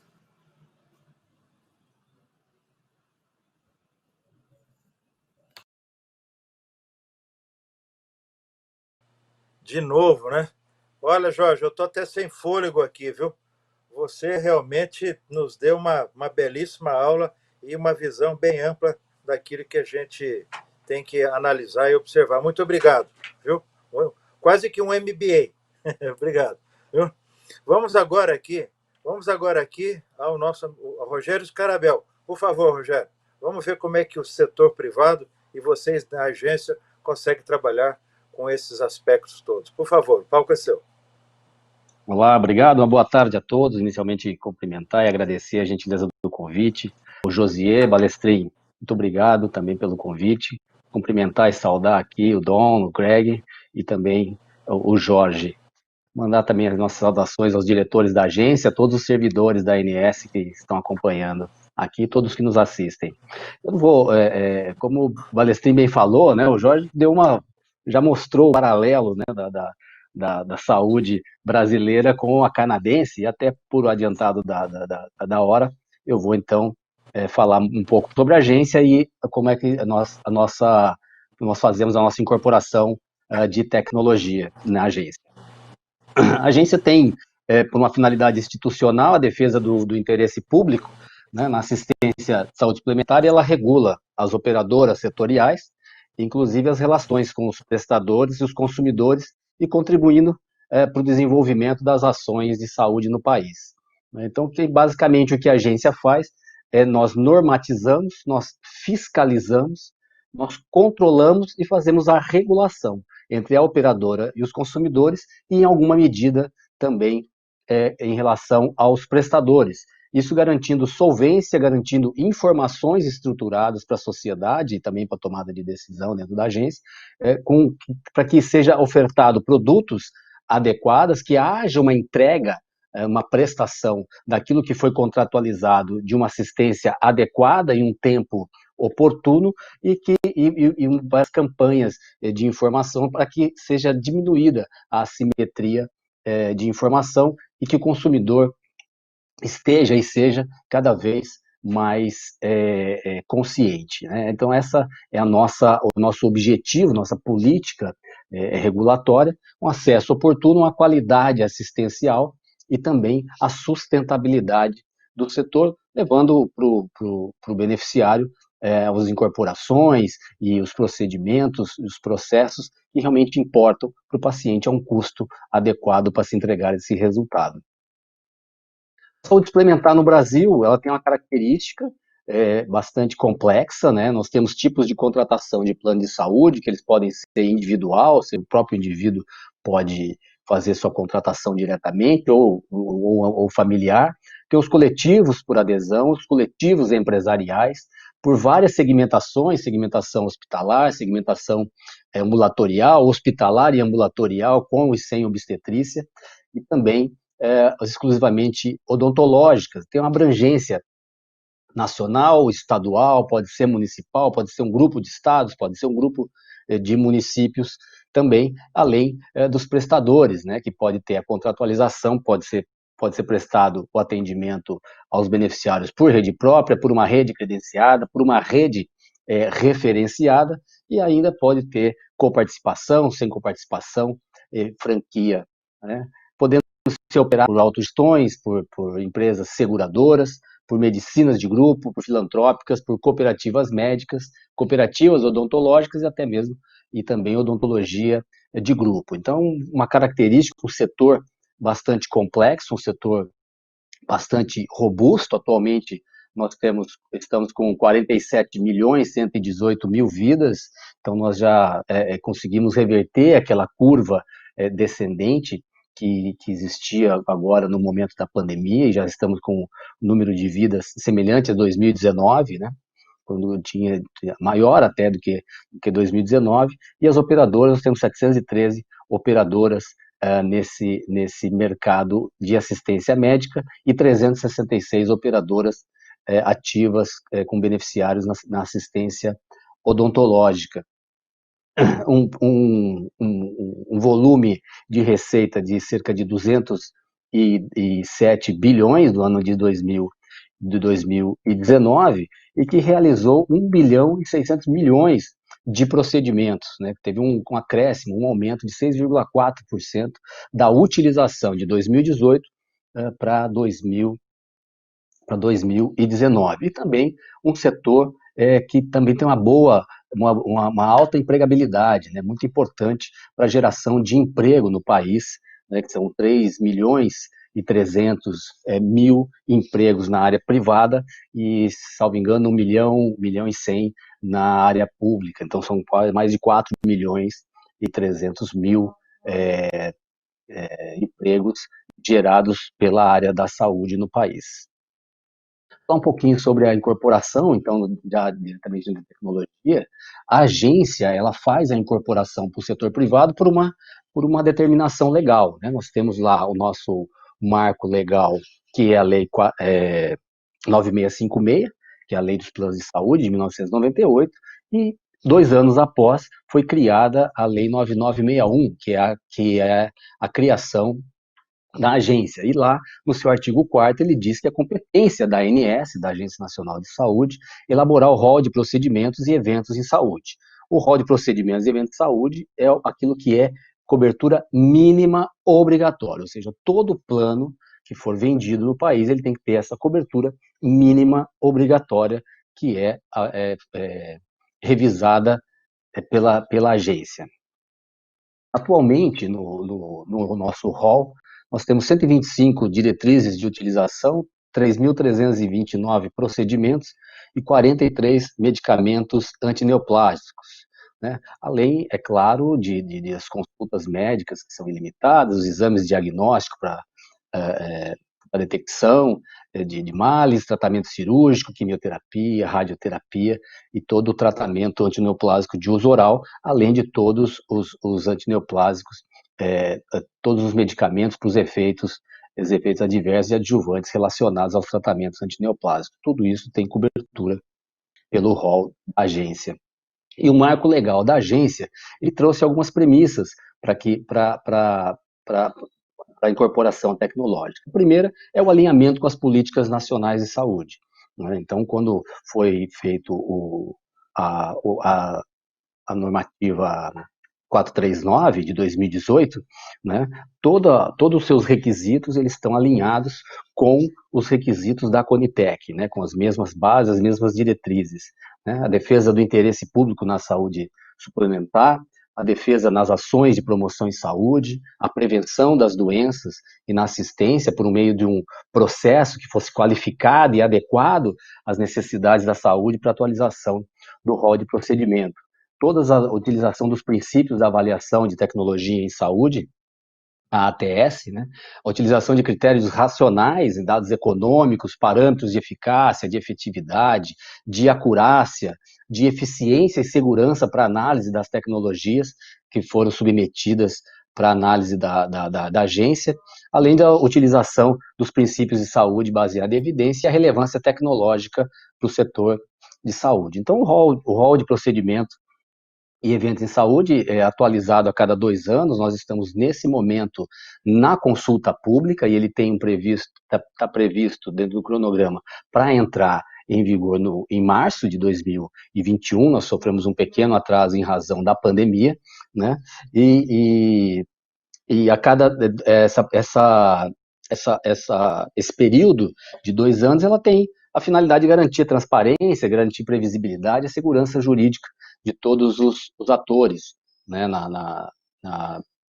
De novo, né? Olha, Jorge, eu estou até sem fôlego aqui, viu? Você realmente nos deu uma belíssima aula e uma visão bem ampla daquilo que a gente tem que analisar e observar. Muito obrigado, viu? Quase que um MBA. Obrigado, viu? Vamos agora aqui ao Rogério Scarabel. Por favor, Rogério, vamos ver como é que o setor privado e vocês na agência conseguem trabalhar com esses aspectos todos. Por favor, o palco é seu. Olá, obrigado. Uma boa tarde a todos. Inicialmente, cumprimentar e agradecer a gentileza do convite. O Josier, Balestrin, muito obrigado também pelo convite. Cumprimentar e saudar aqui o Dom, o Greg e também o Jorge. Mandar também as nossas saudações aos diretores da agência, a todos os servidores da ANS que estão acompanhando aqui, todos que nos assistem. Eu não vou, como o Balestrin bem falou, né, o Jorge já mostrou o paralelo, né, da saúde brasileira com a canadense, e até por adiantado da hora, eu vou então falar um pouco sobre a agência e como é que nós fazemos a nossa incorporação de tecnologia na agência. A agência tem, por uma finalidade institucional, a defesa do interesse público, né, na assistência de saúde suplementar, e ela regula as operadoras setoriais, inclusive as relações com os prestadores e os consumidores, e contribuindo para o desenvolvimento das ações de saúde no país. Então, basicamente, o que a agência faz é nós normatizamos, nós fiscalizamos, nós controlamos e fazemos a regulação entre a operadora e os consumidores e, em alguma medida, também em relação aos prestadores. Isso garantindo solvência, garantindo informações estruturadas para a sociedade e também para a tomada de decisão dentro da agência, para que seja ofertado produtos adequados, que haja uma entrega, uma prestação daquilo que foi contratualizado, de uma assistência adequada em um tempo oportuno e várias campanhas de informação para que seja diminuída a assimetria de informação e que o consumidor esteja e seja cada vez mais consciente, né? Então, essa é o nosso objetivo, nossa política regulatória, um acesso oportuno, uma qualidade assistencial e também a sustentabilidade do setor, levando para o beneficiário as incorporações e os procedimentos, os processos que realmente importam para o paciente a um custo adequado para se entregar esse resultado. A saúde suplementar no Brasil, ela tem uma característica bastante complexa, né? Nós temos tipos de contratação de plano de saúde, que eles podem ser individual, o próprio indivíduo pode fazer sua contratação diretamente ou familiar. Tem os coletivos por adesão, os coletivos empresariais, por várias segmentações, segmentação hospitalar, segmentação ambulatorial, hospitalar e ambulatorial, com e sem obstetrícia, e também exclusivamente odontológicas. Tem uma abrangência nacional, estadual, pode ser municipal, pode ser um grupo de estados, pode ser um grupo de municípios também, além dos prestadores, né, que pode ter a contratualização, pode ser prestado o atendimento aos beneficiários por rede própria, por uma rede credenciada, por uma rede referenciada, e ainda pode ter coparticipação, sem coparticipação, franquia, né, podendo ser operado por autogestões, por empresas seguradoras, por medicinas de grupo, por filantrópicas, por cooperativas médicas, cooperativas odontológicas e até mesmo e também odontologia de grupo. Então, uma característica, um setor bastante complexo, um setor bastante robusto. Atualmente, nós estamos com 47.118.000 vidas, então nós já conseguimos reverter aquela curva descendente que existia agora no momento da pandemia, e já estamos com um número de vidas semelhante a 2019, né? Quando tinha maior até do que 2019, e as operadoras, nós temos 713 operadoras nesse mercado de assistência médica e 366 operadoras ativas com beneficiários na assistência odontológica. Um volume de receita de cerca de 207 bilhões do ano de 2019 e que realizou 1 bilhão e 600 milhões de procedimentos, né? Teve um acréscimo, um aumento de 6,4% da utilização de 2018 para 2019. E também um setor que também tem uma alta empregabilidade, né, muito importante para a geração de emprego no país, né, que são 3.300.000 empregos na área privada e, salvo engano, 1.100.000 na área pública. Então, são mais de 4.300.000 empregos gerados pela área da saúde no país. Um pouquinho sobre a incorporação, então, já diretamente na tecnologia, a agência, ela faz a incorporação para o setor privado por uma determinação legal, né? Nós temos lá o nosso marco legal, que é a Lei 9656, que é a Lei dos Planos de Saúde, de 1998, e 2 anos após foi criada a Lei 9961, que é a criação da agência, e lá no seu artigo 4º ele diz que a competência da ANS, da Agência Nacional de Saúde, elaborar o rol de procedimentos e eventos em saúde. O rol de procedimentos e eventos de saúde é aquilo que é cobertura mínima obrigatória, ou seja, todo plano que for vendido no país, ele tem que ter essa cobertura mínima obrigatória, que é revisada pela agência. Atualmente, no nosso rol, nós temos 125 diretrizes de utilização, 3.329 procedimentos e 43 medicamentos antineoplásicos, né? Além, é claro, de as consultas médicas, que são ilimitadas, os exames diagnósticos para detecção de males, tratamento cirúrgico, quimioterapia, radioterapia e todo o tratamento antineoplásico de uso oral, além de todos os antineoplásicos, todos os medicamentos para os efeitos adversos e adjuvantes relacionados aos tratamentos antineoplásicos. Tudo isso tem cobertura pelo rol da agência. E o marco legal da agência, ele trouxe algumas premissas para a incorporação tecnológica. A primeira é o alinhamento com as políticas nacionais de saúde. né? Então, quando foi feito a normativa 439 de 2018, né, todos os seus requisitos eles estão alinhados com os requisitos da Conitec, né, com as mesmas bases, as mesmas diretrizes, né, a defesa do interesse público na saúde suplementar, a defesa nas ações de promoção em saúde, a prevenção das doenças e na assistência por meio de um processo que fosse qualificado e adequado às necessidades da saúde para atualização do rol de procedimento. Toda a utilização dos princípios da avaliação de tecnologia em saúde, a ATS, né? A utilização de critérios racionais em dados econômicos, parâmetros de eficácia, de efetividade, de acurácia, de eficiência e segurança para análise das tecnologias que foram submetidas para análise da agência, além da utilização dos princípios de saúde baseada em evidência e a relevância tecnológica para o setor de saúde. Então, o rol de procedimento e eventos em saúde é atualizado a cada 2 anos. Nós estamos nesse momento na consulta pública e ele tem está previsto dentro do cronograma para entrar em vigor em março de 2021. Nós sofremos um pequeno atraso em razão da pandemia, né? E a cada esse período de 2 anos ela tem a finalidade de garantir a transparência, garantir previsibilidade e a segurança jurídica de todos os atores, né,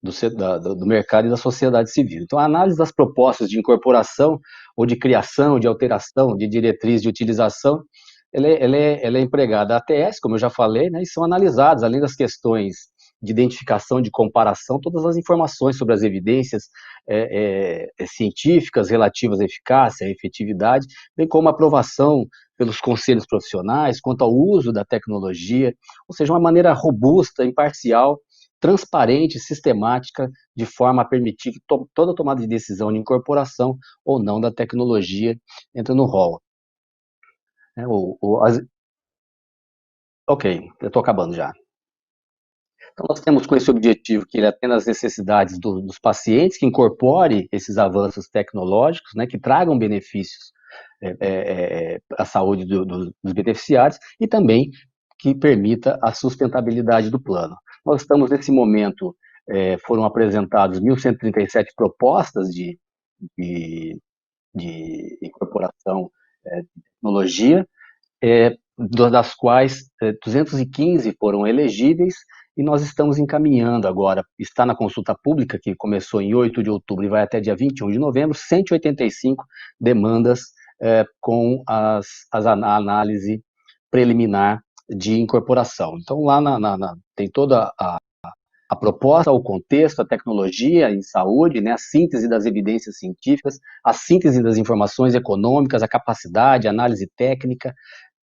do mercado e da sociedade civil. Então, a análise das propostas de incorporação ou de criação, de alteração, de diretriz de utilização, ela é empregada a ATS, como eu já falei, né, e são analisadas, além das questões de identificação, de comparação, todas as informações sobre as evidências científicas relativas à eficácia, à efetividade, bem como a aprovação pelos conselhos profissionais quanto ao uso da tecnologia, ou seja, uma maneira robusta, imparcial, transparente, sistemática, de forma a permitir que toda tomada de decisão de incorporação ou não da tecnologia entre no rol. Ok, eu estou acabando já. Então, nós temos com esse objetivo que ele atenda às necessidades dos pacientes, que incorpore esses avanços tecnológicos, né, que tragam benefícios à saúde dos beneficiários e também que permita a sustentabilidade do plano. Nós estamos, nesse momento, foram apresentadas 1.137 propostas de incorporação de tecnologia, das quais 215 foram elegíveis, e nós estamos encaminhando agora, está na consulta pública, que começou em 8 de outubro e vai até dia 21 de novembro, 185 demandas com a análise preliminar de incorporação. Então, lá tem toda a proposta, o contexto, a tecnologia em saúde, né, a síntese das evidências científicas, a síntese das informações econômicas, a capacidade, a análise técnica,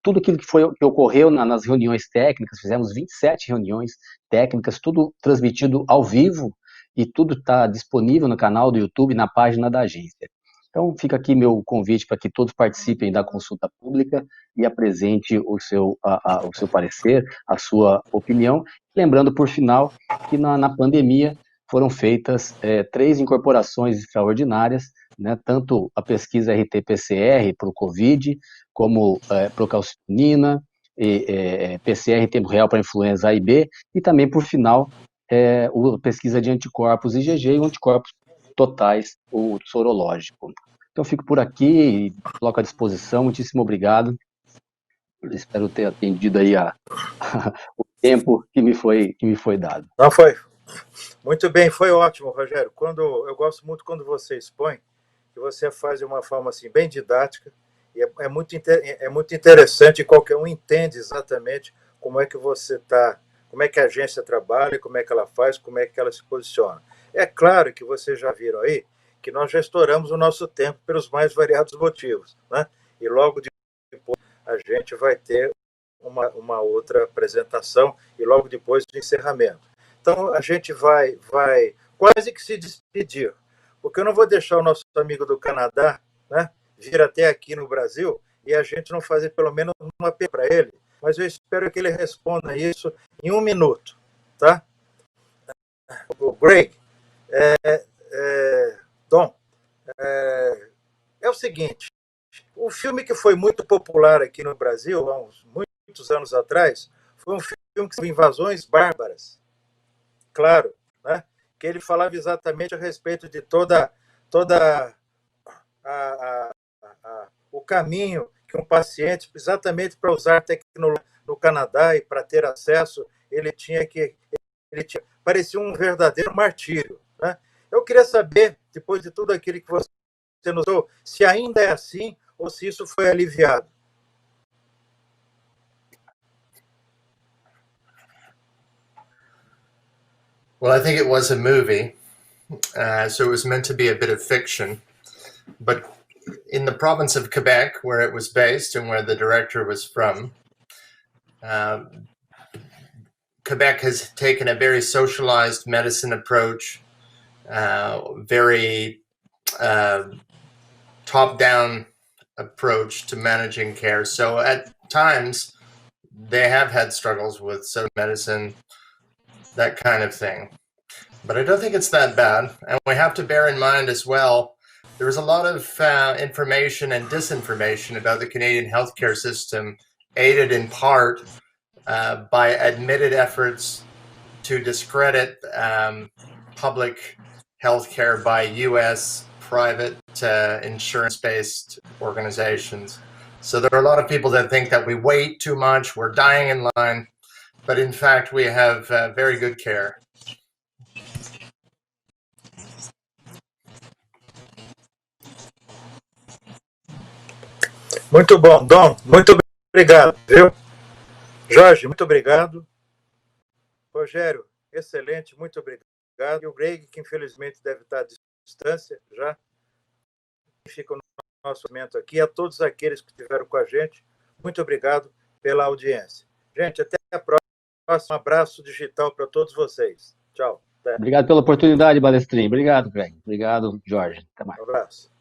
tudo aquilo que ocorreu nas reuniões técnicas. Fizemos 27 reuniões técnicas, tudo transmitido ao vivo, e tudo está disponível no canal do YouTube, na página da agência. Então, fica aqui meu convite para que todos participem da consulta pública e apresente o seu parecer, a sua opinião. Lembrando, por final, que na pandemia foram feitas 3 incorporações extraordinárias, né, tanto a pesquisa RT-PCR para o COVID, como procalcitonina, PCR em tempo real para influenza A e B, e também, por final, a pesquisa de anticorpos IgG e anticorpos totais, o sorológico. Então, fico por aqui e coloco à disposição. Muitíssimo obrigado. Espero ter atendido aí o tempo que me foi dado. Não foi? Muito bem, foi ótimo, Rogério. Eu gosto muito quando você expõe, que você faz de uma forma assim, bem didática, e é muito interessante, e qualquer um entende exatamente como é que você está, como é que a agência trabalha, como é que ela faz, como é que ela se posiciona. É claro que vocês já viram aí que nós já estouramos o nosso tempo pelos mais variados motivos, né? E logo depois a gente vai ter uma outra apresentação e logo depois o encerramento. Então a gente vai quase que se despedir, porque eu não vou deixar o nosso amigo do Canadá, né, vir até aqui no Brasil e a gente não fazer pelo menos uma pergunta para ele, mas eu espero que ele responda isso em 1 minuto, tá? O Greg, Dom, é o seguinte, O filme que foi muito popular aqui no Brasil, há muitos anos atrás, foi um filme que se chama Invasões Bárbaras. Claro, né? Que ele falava exatamente a respeito de toda o caminho que um paciente, exatamente para usar tecnologia no Canadá e para ter acesso, parecia um verdadeiro martírio, né? Eu queria saber, depois de tudo aquilo que você nos deu, se ainda é assim ou se isso foi aliviado. Well, I think it was a movie, so it was meant to be a bit of fiction. But in the province of Quebec, where it was based and where the director was from, Quebec has taken a very socialized medicine approach, very top-down approach to managing care. So at times, they have had struggles with social medicine, that kind of thing. But I don't think it's that bad. And we have to bear in mind as well, there was a lot of information and disinformation about the Canadian healthcare system, aided in part by admitted efforts to discredit public healthcare by U.S. private insurance-based organizations. So there are a lot of people that think that we wait too much, we're dying in line, but in fact we have very good care. Muito bom. Dom, muito obrigado, viu? Jorge, muito obrigado. Rogério, excelente, muito obrigado. E o Greg, que infelizmente deve estar à distância já, fica o nosso momento aqui. A todos aqueles que estiveram com a gente, muito obrigado pela audiência. Gente, até a próxima. Um abraço digital para todos vocês. Tchau. Até. Obrigado pela oportunidade, Balestrin. Obrigado, Greg. Obrigado, Jorge. Até mais. Um abraço.